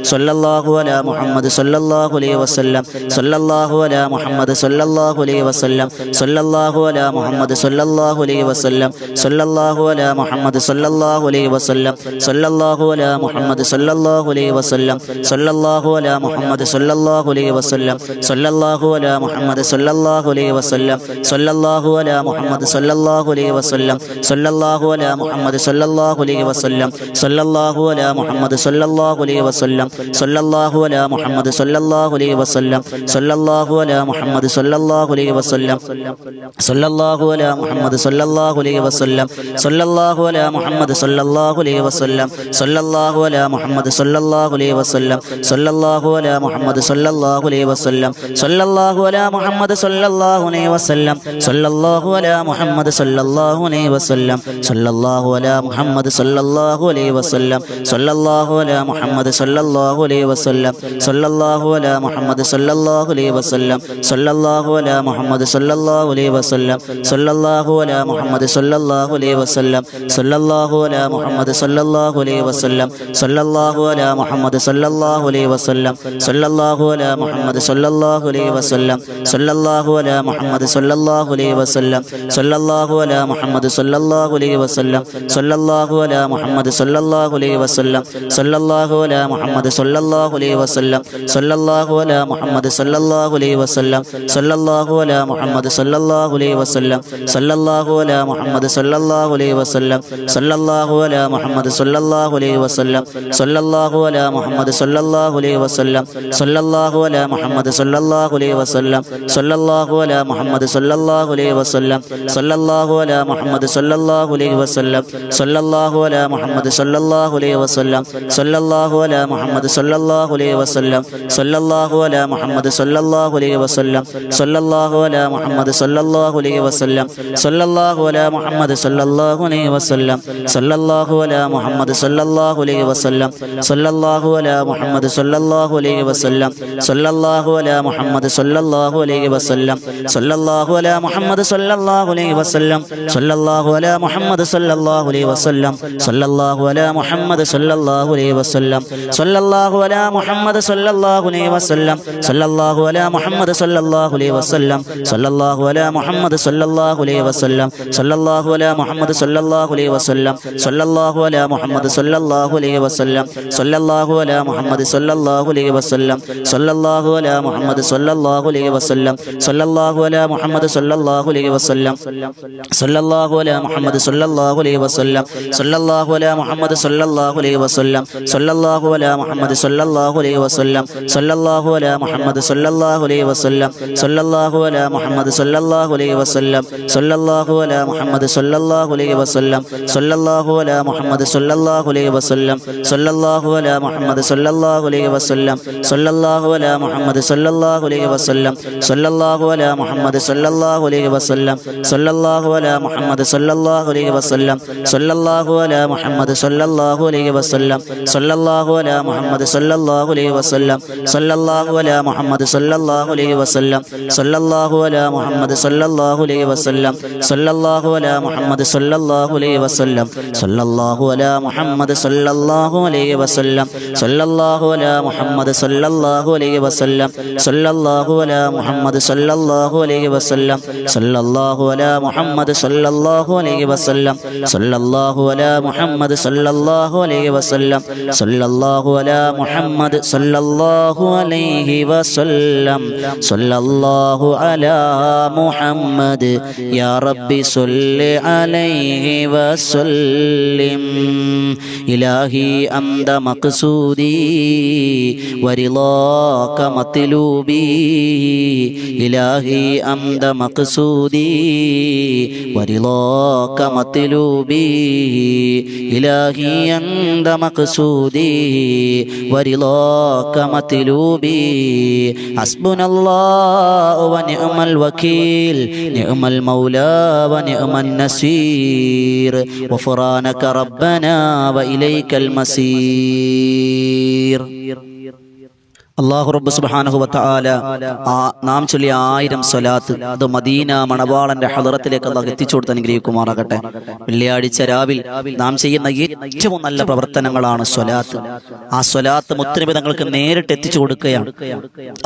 സല്ലല്ലാഹു അലാ മുഹമ്മദ് സല്ലല്ലാഹു അലൈഹി വസല്ലം സല്ലല്ലാഹു അലാ മുഹമ്മദ് സല്ലല്ലാഹു അലൈഹി വസല്ലം സല്ലല്ലാഹു അലാ മുഹമ്മദ് സല്ലല്ലാഹു അലൈഹി വസല്ലം സല്ലല്ലാഹു അലാ മുഹമ്മദ് സല്ലല്ലാഹു അലൈഹി വസല്ലം സല്ലല്ലാഹു അലാ മുഹമ്മദ് സല്ലല്ലാഹു അലൈഹി വസല്ലം സല്ലല്ലാഹു അലാ മുഹമ്മദ് സല്ലല്ലാഹു അലൈഹി വസല്ലം സല്ലല്ലാഹു അലാ മുഹമ്മദ് സല്ലല്ലാഹു അലൈഹി വസല്ലം സല്ലല്ലാഹു അലാ മുഹമ്മദ് സല്ലല്ലാഹു അലൈഹി വസല്ലം സല്ലല്ലാഹു അലാ മുഹമ്മദ് സല്ലല്ലാഹു അലൈഹി വസല്ലം സല്ലല്ലാഹു അലാ മുഹമ്മദ് സല്ലല്ലാഹു അലൈഹി വസല്ലം സല്ലല്ലാഹു അലാ മുഹമ്മദ് സല്ലല്ലാഹു അലൈഹി വസല്ലം സല്ലല്ലാഹു അലാ മുഹമ്മദ് സല്ലല്ലാഹു അലൈഹി വസല്ലം സല്ലല്ലാഹു അലാ മുഹമ്മദ് സല്ലല്ലാഹു അലൈഹി വസല്ലം സല്ലല്ലാഹു അലാ മുഹമ്മദ് സല്ലല്ലാഹു അലൈഹി വസല്ലം സല്ലല്ലാഹു അലാ മുഹമ്മദ് സല്ലല്ലാഹു അലൈഹി വസല്ലം സല്ലല്ലാഹു അലാ മുഹമ്മദ് സല്ലല്ലാഹു അലൈഹി വസല്ലം സല്ലല്ലാഹു അലാ മുഹമ്മദ് സല്ലല്ലാഹു അലൈഹി വസല്ലം സല്ലല്ലാഹു അലാ മുഹമ്മദ് സല്ലല്ലാഹു അലൈഹി വസല്ലം സല്ലല്ലാഹു അലാ മുഹമ്മദ് സല്ലല്ലാഹു അലൈഹി വസല്ലം സല്ലല്ലാഹു അലാ മുഹമ്മദ് സല്ലല്ലാഹു അലൈഹി വസല്ലം സല്ലല്ലാഹു അലാ മുഹമ്മദ് സല്ലല്ലാഹു അലൈഹി വസല്ലം സല്ലല്ലാഹു അലാ മുഹമ്മദ് സല്ലല്ലാഹു അലൈഹി വസല്ലം സല്ലല്ലാഹു അലാ മുഹമ്മദ് സല്ലല്ലാഹു അലൈഹി വസല്ലം സല്ലല്ലാഹു അലാ മുഹമ്മദ് സല്ലല്ലാഹു അലൈഹി വസല്ലം സല്ലല്ലാഹു അലാ മുഹമ്മദ് സല്ലല്ലാഹു അലൈഹി വസല്ലം സല്ലല്ലാഹു അലാ മുഹമ്മദ് സല്ലല്ലാഹു അലൈഹി വസല്ലം സല്ലല്ലാഹു അലാ മുഹമ്മദ് സല്ലല്ലാഹു അലൈഹി വസല്ലം സല്ലല്ലാഹു അലാ മുഹമ്മദ് സല്ലല്ലാഹു അലൈഹി വസല്ലം സല്ലല്ലാഹു അലാ മുഹമ്മദ് സല്ലല്ലാഹു അലൈഹി വസല്ലം സല്ലല്ലാഹു അലാ മുഹമ്മദ് സല്ലല്ലാഹു അലൈഹി വസല്ലം സല്ലല്ലാഹു അലാ മുഹമ്മദ് സല്ലല്ലാഹു അലൈഹി വസല്ലം സല്ലല്ലാഹു അലാ മുഹമ്മദ് സല്ലല്ലാഹു അലൈഹി വസല്ലം സല്ലല്ലാഹു അലാ മുഹമ്മദ് സല്ലല്ലാഹു അലൈഹി വസല്ലം സല്ലല്ലാഹു അലാ മുഹമ്മദ് സല്ലല്ലാഹു അലൈഹി വസല്ലം സല്ലല്ലാഹു അലാ മുഹമ്മദ് സല്ലല്ലാഹു അലൈഹി വസല്ലം സല്ലല്ലാഹു അലാ മുഹമ്മദ് സല്ലല്ലാഹു അലൈഹി വസല്ലം സല്ലല്ലാഹു അലാ മുഹമ്മദ് സല്ലല്ലാഹു അലൈഹി വസല്ലം സല്ലല്ലാഹു അലാ മുഹമ്മദ് സല്ലല്ലാഹു അലൈഹി വസല്ലം സല്ലല്ലാഹു അലാ മുഹമ്മദ് സല്ലല്ലാഹു അലൈഹി വസല്ലം സല്ലല്ലാഹു അലാ മുഹമ്മദ് സല്ലല്ലാഹു അലൈഹി വസല്ലം സല്ലല്ലാഹു അലാ മുഹമ്മദ് സല്ലല്ലാഹു അലൈഹി വസല്ലം സല്ലല്ലാഹു അലാ മുഹമ്മദ് സല്ലല്ലാഹു അലൈഹി വസല്ലം സല്ലല്ലാഹു അലാ മുഹമ്മദ് സല്ലല്ലാഹു അലൈഹി വസല്ലം സല്ലല്ലാഹു അലാ മുഹമ്മദ് സല്ലല്ലാഹു അലൈഹി വസല്ലം സല്ലല്ലാഹു അലാ മുഹമ്മദ് സല്ലല്ലാഹു അലൈഹി വസല്ലം സല്ലല്ലാഹു അലാ മുഹമ്മദ് സല്ലല്ലാഹു അലൈഹി വസല്ലം സല്ലല്ലാഹു അലാ മുഹമ്മദ് സല്ലല്ലാഹു അലൈഹി വസല്ലം സല്ലല്ലാഹു അലാ മുഹമ്മദ് സല്ലല്ലാഹു അലൈഹി വസല്ലം സല്ലല്ലാഹു അലാ മുഹമ്മദ് സല്ലല്ലാഹു അലൈഹി വസല്ലം സല്ലല്ലാഹു അലാ മുഹമ്മദ് സല്ലല്ലാഹു അലൈഹി വസല്ലം സല്ലല്ലാഹു അലാ മുഹമ്മദ് സല്ലല്ലാഹു അലൈഹി വസല്ലം സല്ലല്ലാഹു അലാ മുഹമ്മദ് സല്ലല്ലാഹു അലൈഹി വസല്ലം സല്ലല്ലാഹു അലാ മുഹമ്മദ് സല്ലല്ലാഹു അലൈഹി വസല്ലം സല്ലല്ലാഹു അലാ മുഹമ്മദ് സല്ലല്ലാഹു അലൈഹി വസല്ലം സല്ലല്ലാഹു അലാ മുഹമ്മദ് സല്ലല്ലാഹു അലൈഹി വസല്ലം സല്ലല്ലാഹു അലാ മുഹമ്മദ് സല്ലല്ലാഹു അലൈഹി വസല്ലം സല്ലല്ലാഹു അലാ മുഹമ്മദ് സല്ലല്ലാഹു അലൈഹി വസല്ലം സല്ലല്ലാഹു അലാ മുഹമ്മദ് സല്ലല്ലാഹു അലൈഹി വസല്ലം സല്ലല്ലാഹു അലാ മുഹമ്മദ് സല്ലല്ലാഹു അലൈഹി വസല്ലം സല്ലല്ലാഹു അലാ മുഹമ്മദ് സല്ലല്ലാഹു അലൈഹി വസല്ലം സല്ലല്ലാഹു അലാ മുഹമ്മദ് സല്ലല്ലാഹു അലൈഹി വസല്ലം സല്ലല്ലാഹു അലാ മുഹമ്മദ് സല്ലല്ലാഹു അലൈഹി വസല്ലം സല്ലല്ലാഹു അലാ മുഹമ്മദ് സല്ലല്ലാഹു അലൈഹി വസല്ലം സല്ലല്ലാഹു അലാ മുഹമ്മദ് സല്ലല്ലാഹു അലൈഹി വസല്ലം സല്ലല്ലാഹു അലാ മുഹമ്മദ് സല്ലല്ലാഹു അലൈഹി വസല്ലം സല്ലല്ലാഹു അലാ മുഹമ്മദ് സല്ലല്ലാഹു അലൈഹി വസല്ലം സല്ലല്ലാഹു അലാ മുഹമ്മദ് സല്ലല്ലാഹു അലൈഹി വസല്ലം സല്ലല്ലാഹു അലാ മുഹമ്മദ് സല്ലല്ലാഹു അലൈഹി വസല്ലം സല്ലല്ലാഹു അലാ മുഹമ്മദ് സല്ലല്ലാഹു അലൈഹി വസല്ലം സല്ലല്ലാഹു അലാ മുഹമ്മദ് സല്ലല്ലാഹു അലൈഹി വസല്ലം സല്ലല്ലാഹു അലാ മുഹമ്മദ് സല്ലല്ലാഹു അലൈഹി വസല്ലം സല്ലല്ലാഹു അലാ മുഹമ്മദ് സല്ലല്ലാഹു അലൈഹി വസല്ലം സല്ലല്ലാഹു അലാ മുഹമ്മദ് സല്ലല്ലാഹു അലൈഹി വസല്ലം സല്ലല്ലാഹു അലാ മുഹമ്മദ് സല്ലല്ലാഹു അലൈഹി വസല്ലം സല്ലല്ലാഹു അലാ മുഹമ്മദ് സല്ലല്ലാഹു അലൈഹി വസല്ലം സല്ലല്ലാഹു അലാ മുഹമ്മദ് സല്ലല്ലാഹു അലൈഹി വസല്ലം സല്ലല്ലാഹു അലാ മുഹമ്മദ് സല്ലല്ലാഹു അലൈഹി വസല്ലം സല്ലല്ലാഹു അലാ മുഹമ്മദ് സല്ലല്ലാഹു അലൈഹി വസല്ലം സല്ലല്ലാഹു അലാ മുഹമ്മദ് സല്ലല്ലാഹു അലൈഹി വസല്ലം സല്ലല്ലാഹു അലാ മുഹമ്മദ് യാ റബ്ബി സ്വല്ലി അലൈഹി വസല്ലിം ഇലാഹി അംദ മഖ്സൂദി വരിളാക മത്ലൂബി ഇലാഹി അംദ മഖ്സൂദി വരിളാക മത്ലൂബി ഇലാഹി അന്ത മഖ്സൂദി വറിളാക മത്ലൂബി ഹസ്ബുനല്ലാഹു വനിഅമൽ വകീൽ നിഅമൽ മൗലാ വനിഅമൻ നസീർ ഗഫറാനക റബ്ബനാ വഇലൈക്കൽ മസീർ. അല്ലാഹു റബ്ബ് സുബ്ഹാനഹു വ തആല നാം ചൊല്ലിയ 1000 സ്വലാത്ത് അത് മദീന മണവാളന്റെ ഹളറത്തിലേക്ക് അല്ലാഹു എത്തിച്ചു കൊടുത്ത് അനുഗ്രഹിക്കുമാറാകട്ടെ. വെള്ളിയാഴ്ച രാവിൽ നാം ചെയ്യുന്ന ഏറ്റവും നല്ല പ്രവർത്തനങ്ങളാണ് സ്വലാത്ത്. ആ സ്വലാത്ത് മുത്തുനബി തങ്ങൾക്ക് നേരിട്ട് എത്തിച്ചു കൊടുക്കുകയാണ്.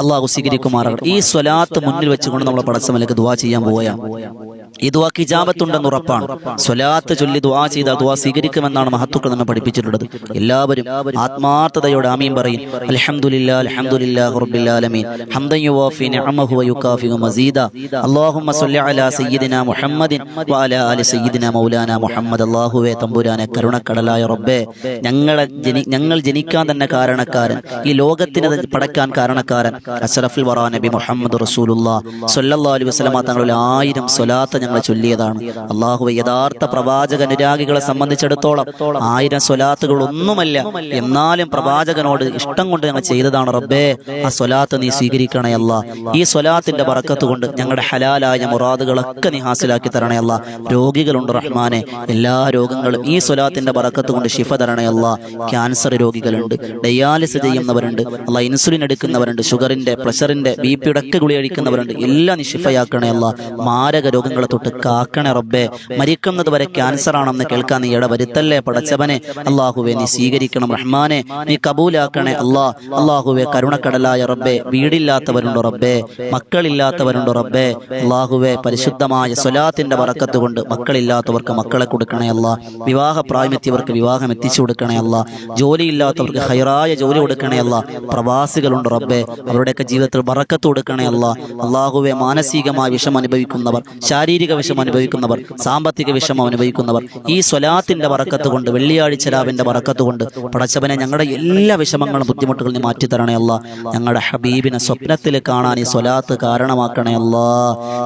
അല്ലാഹു സ്വീകരിക്കുമാറാകട്ടെ. ഈ സ്വലാത്ത് മുന്നിൽ വെച്ചുകൊണ്ട് നമ്മൾ പടച്ചവനിലേക്ക് ദുആ ചെയ്യാൻ പോവുകയാണ്. ഈ ദുആക്ക് ഇജാബത്തുണ്ടെന്ന് ഉറപ്പാണ്. സ്വലാത്ത് ചൊല്ലി ദുആ ചെയ്താൽ ദുആ സ്വീകരിക്കുമെന്നാണ് മഹത്തുക്കൾ നമ്മെ പഠിപ്പിച്ചിട്ടുള്ളത്. എല്ലാവരും ആത്മാർത്ഥതയോടെ ആമീൻ പറയും. അൽഹംദുലില്ലാഹി അൽഹംദുലില്ലാഹി റബ്ബിൽ ആലമീൻ ഹംദൻ യുവാഫി നിഅമഹു വയുകാഫിഉ മസീദ അല്ലാഹുമ്മ സ്വല്ലി അലാ സയ്യിദിനാ മുഹമ്മദിൻ വഅലാ ആലി സയ്യിദിനാ മൗലാനാ മുഹമ്മദ്. അല്ലാഹുവേ തമ്പുരാനെ കരുണക്കടലായ റബ്ബേ, ഞങ്ങൾ ജനിക്കാൻ തന്നെ കാരണക്കാരൻ, ഈ ലോകത്തിന് പടക്കാൻ കാരണക്കാരൻ അസ്റഫുൽ വറാ നബി മുഹമ്മദ് റസൂലുള്ളാഹി സ്വല്ലല്ലാഹു അലൈഹി വസല്ലമ തങ്ങളുടെ 1000 സ്വലാത്ത് ഞങ്ങൾ ചൊല്ലിയതാണ്. അല്ലാഹുവേ, യഥാർത്ഥ പ്രവാചക അനുരാഗികളെ സംബന്ധിച്ചിടത്തോളം 1000 സ്വലാത്തുകൾ ഒന്നുമല്ല, എന്നാലും പ്രവാചകനോട് ഇഷ്ടം കൊണ്ട് ഞങ്ങൾ ചെയ്തതാണ്. റബ്ബേ, ആ സ്വലാത്ത് നീ സ്വീകരിക്കണേ അല്ലാ. ഈ സ്വലാത്തിന്റെ ബറക്കത്ത് കൊണ്ട് ഞങ്ങളുടെ ഹലാലായ മുറാദുകളൊക്കെ നീ ഹാസിലാക്കി തരണേ അല്ലാ. രോഗികളുണ്ട് റഹ്മാനെ, എല്ലാ രോഗങ്ങളും ഈ സ്വലാത്തിന്റെ ബറക്കത്ത് കൊണ്ട് ശിഫ തരണേ അല്ലാ. ക്യാൻസർ രോഗികളുണ്ട്, ഡയാലിസിസ് ചെയ്യുന്നവരുണ്ട്, അല്ലാ, ഇൻസുലിൻ എടുക്കുന്നവരുണ്ട്, ഷുഗറിന്റെ പ്രഷറിന്റെ ബിപിയുടെ ഒക്കെ ഗുളിക കഴിക്കുന്നവരുണ്ട്. എല്ലാം നീ ശിഫയാക്കണേ അല്ലാ. മാരക രോഗങ്ങളെ തൊട്ട് കാക്കണേ റബ്ബേ. മരിക്കുന്നത് വരെ ക്യാൻസർ ആണെന്ന് കേൾക്കാൻ നീ ഇടവരുത്തല്ലേ പടച്ചവനെ. അല്ലാഹുവേ, നീ സ്വീകരിക്കണം റഹ്മാനെ, നീ കബൂലാക്കണേ അല്ലാ. അല്ലാഹുവേ, കരുണക്കടലായ റബ്ബേ, വീടില്ലാത്തവരുണ്ട് റബ്ബേ, മക്കളില്ലാത്തവരുണ്ട് റബ്ബേ. അല്ലാഹുവേ, പരിശുദ്ധമായ സ്വലാത്തിന്റെ ബറക്കത്ത് കൊണ്ട് മക്കളില്ലാത്തവർക്ക് മക്കളെ കൊടുക്കണേ അല്ലാ. വിവാഹ പ്രായമെത്തിയവർക്ക് വിവാഹം എത്തിച്ചു കൊടുക്കണേ അല്ലാ. ജോലിയില്ലാത്തവർക്ക് ഹൈറായ ജോലി കൊടുക്കണേ അല്ലാ. പ്രവാസികളുണ്ട് റബ്ബേ, അവരുടെയൊക്കെ ജീവിതത്തിൽ ബറക്കത്ത് കൊടുക്കണേ അല്ലാ. അല്ലാഹുവേ, മാനസികമായ വിഷമം അനുഭവിക്കുന്നവർ, ശാരീരിക വിഷമം അനുഭവിക്കുന്നവർ, സാമ്പത്തിക വിഷമം അനുഭവിക്കുന്നവർ ഈ സ്വലാത്തിന്റെ ബറക്കത്ത് കൊണ്ട്, വെള്ളിയാഴ്ച രാവിന്റെ ബറക്കത്ത് കൊണ്ട് പടച്ചവനെ ഞങ്ങളുടെ എല്ലാ വിഷമങ്ങളും ബുദ്ധിമുട്ടുകളും നീ മാറ്റി തരണേ അല്ലാ. ഞങ്ങളുടെ ഹബീബിനെ സ്വപ്നത്തിൽ കാണാൻ ഈ സ്വലാത്ത് കാരണമാക്കണേ അല്ലാ.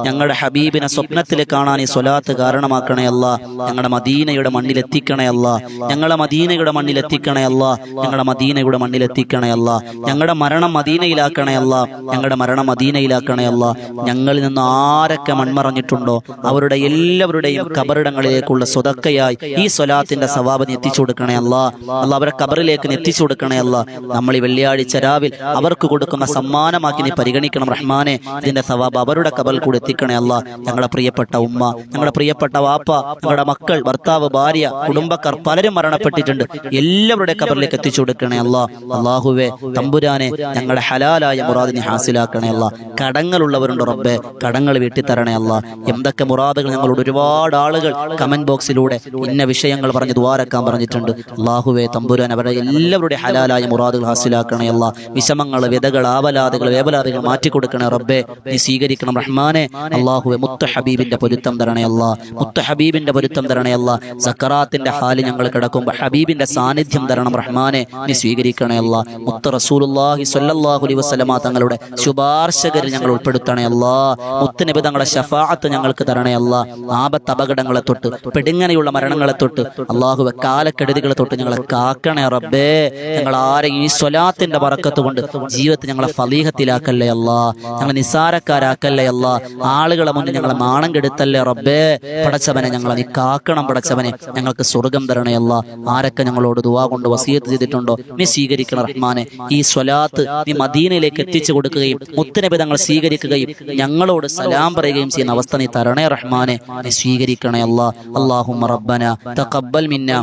ഞങ്ങളുടെ ഹബീബിനെ സ്വപ്നത്തിൽ കാണാൻ ഈ സ്വലാത്ത് കാരണമാക്കണേ അല്ലാ. ഞങ്ങളുടെ മദീനയുടെ മണ്ണിൽ എത്തിക്കണേ അല്ലാ. ഞങ്ങളുടെ മദീനയുടെ മണ്ണിൽ എത്തിക്കണേ അല്ലാ. ഞങ്ങളുടെ മദീനയുടെ മണ്ണിൽ എത്തിക്കണേ അല്ലാ. ഞങ്ങളുടെ മരണം മദീനയിലാക്കണേ അല്ലാ. ഞങ്ങളുടെ മരണം മദീനയിലാക്കണേ അല്ലാ. ഞങ്ങളിൽ നിന്ന് ആരൊക്കെ മൺമറഞ്ഞിട്ടുണ്ടോ അവരുടെ എല്ലാവരുടെയും കബറിടങ്ങളിലേക്കുള്ള സ്വതക്കയായി ഈ സ്വലാത്തിന്റെ സവാബ് എത്തിച്ചു കൊടുക്കണേ അല്ലാ. അല്ലാ, അവരെ കബറിലേക്ക് എത്തിച്ചു കൊടുക്കണേ അല്ലാ. നമ്മൾ ഈ വെള്ളിയാഴ്ച രാവിൽ അവർക്ക് കൊടുക്കുന്ന സമ്മാനമാക്കി നീ പരിഗണിക്കണം റഹ്മാനെ. ഇതിന്റെ സവാബ് അവരുടെ കബറിൽ കൂടെ എത്തിക്കണേ അല്ലാ. ഞങ്ങളുടെ പ്രിയപ്പെട്ട ഉമ്മ, ഞങ്ങളുടെ പ്രിയപ്പെട്ട വാപ്പ, ഞങ്ങളുടെ മക്കൾ, ഭർത്താവ്, ഭാര്യ, കുടുംബക്കാർ പലരും മരണപ്പെട്ടിട്ടുണ്ട്. എല്ലാവരുടെ കബറിലേക്ക് എത്തിച്ചു കൊടുക്കണേ അല്ലാ. അല്ലാഹുവേ തമ്പുരാനെ, ഞങ്ങളുടെ ഹലാലായ മുറാദിനെ ഹാസിലാക്കണേ അല്ലാ. കടങ്ങളുള്ളവരുണ്ട് റബ്ബേ, കടങ്ങൾ വീട്ടി തരണേ അല്ലാ. എന്തൊക്കെ മുറാദുകൾ ഞങ്ങളോട് ഒരുപാട് ആളുകൾ കമന്റ് ബോക്സിലൂടെ ഇന്ന വിഷയങ്ങൾ പറഞ്ഞ് ദ്വാരക്കാൻ പറഞ്ഞിട്ടുണ്ട്. അല്ലാഹുവേ തമ്പുരാൻ, അവരുടെ എല്ലാവരുടെ ഹലാലായ മുറാദുകൾ ഹാസിലാക്കണേ അല്ലാ. വിഷമങ്ങൾ, വ്യതകൾ, ആവലാദുകൾ, വേവലാദുകൾ മാറ്റിക്കൊടുക്കണേ റബ്ബേ. നീ സ്വീകരിക്കണം റഹ്മാനെ. അല്ലാഹുവേ, മുത്ത് ഹബീബിന്റെ പൊരുത്തം തരണേ അല്ലാ. മുത്ത് ഹബീബിന്റെ പൊരുത്തം തരണേ അല്ലാ. സക്കറാത്തിന്റെ ഹാല് ഞങ്ങൾ കിടക്കുമ്പോൾ ഹബീബിന്റെ സാന്നിധ്യം തരണം റഹ്മാനെ. നീ സ്വീകരിക്കണേ അല്ലാ. മുത്ത് റസൂലുള്ളാഹി സ്വല്ലല്ലാഹു അലൈഹി വസല്ലമ തങ്ങളുടെ ശുപാർശകരിൽ ഞങ്ങൾ ഉൾപ്പെടുത്തണേ അല്ലാ. മുത്ത് നബി തങ്ങളുടെ ശഫാഅത്ത് ഞങ്ങൾക്ക് തരണേ അല്ലാ. ആപത്ത് അപകടങ്ങളെ തൊട്ട്, പെടുങ്ങനെയുള്ള മരണങ്ങളെ തൊട്ട്, അല്ലാഹുവേ കാലക്കെടുതികളെ തൊട്ട് ഞങ്ങളെ കാക്കണേ റബ്ബേ. ഞങ്ങൾ ആരെയും ഈ സ്വലാത്തിന്റെ ബറക്കത്ത് കൊണ്ട് ജീവിതത്തിൽ ഞങ്ങളെ ഫളീഹത്തിലാക്കല്ലേ അല്ലാ. ഞങ്ങളെ നിസാരക്കാരാക്കല്ലേ അല്ലാ. ആളുകളെ മുന്നിൽ ഞങ്ങളെ നാണം കെടുത്തല്ലേ റബ്ബേ. പടച്ചവനെ, ഞങ്ങളെ നീ കാക്കണം പടച്ചവനെ. ഞങ്ങൾക്ക് സ്വർഗം തരണേ അല്ലാ. ആരൊക്കെ ഞങ്ങളോട് ദുആ കൊണ്ട് വസിയത്ത് ചെയ്തിട്ടുണ്ടോ നീ സ്വീകരിക്കണം റഹ്മാനെ. ഈ സ്വലാത്ത് നീ മദീനയിലേക്ക് എത്തിച്ചു കൊടുക്കുകയും മുത്തുനബി തങ്ങൾ സ്വീകരിക്കുകയും ഞങ്ങളോട് സലാം പറയുകയും ചെയ്യുന്ന അവസ്ഥ നീ തരണേ റഹ്മാനെ. നീ സ്വീകരിക്കണേ അല്ലാ. അല്ലാഹുമ്മ റബ്ബന തഖബ്ബൽ മിന്നാ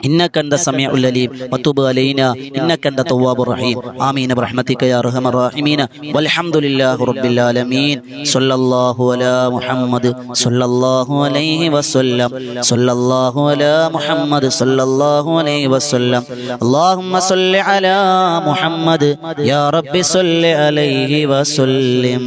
ഇന്നക അൻത സമീഉൽ അലീം വതുബ് അലൈനാ ഇന്നക അൻത തവ്വാബുർ റഹീം. ആമീൻ ബിറഹ്മതിക യാ അർഹമർ റഹീമീൻ. വൽഹംദുലില്ലാഹി റബ്ബിൽ ആലമീൻ. സ്വല്ലല്ലാഹു അലാ മുഹമ്മദ് സ്വല്ലല്ലാഹു അലൈഹി വസല്ലം. സ്വല്ലല്ലാഹു അലാ മുഹമ്മദ് സ്വല്ലല്ലാഹു അലൈഹി വസല്ലം. അല്ലാഹുമ്മ സ്വല്ലി അലാ മുഹമ്മദ് യാ റബ്ബി സ്വല്ലി അലൈഹി വസല്ലം.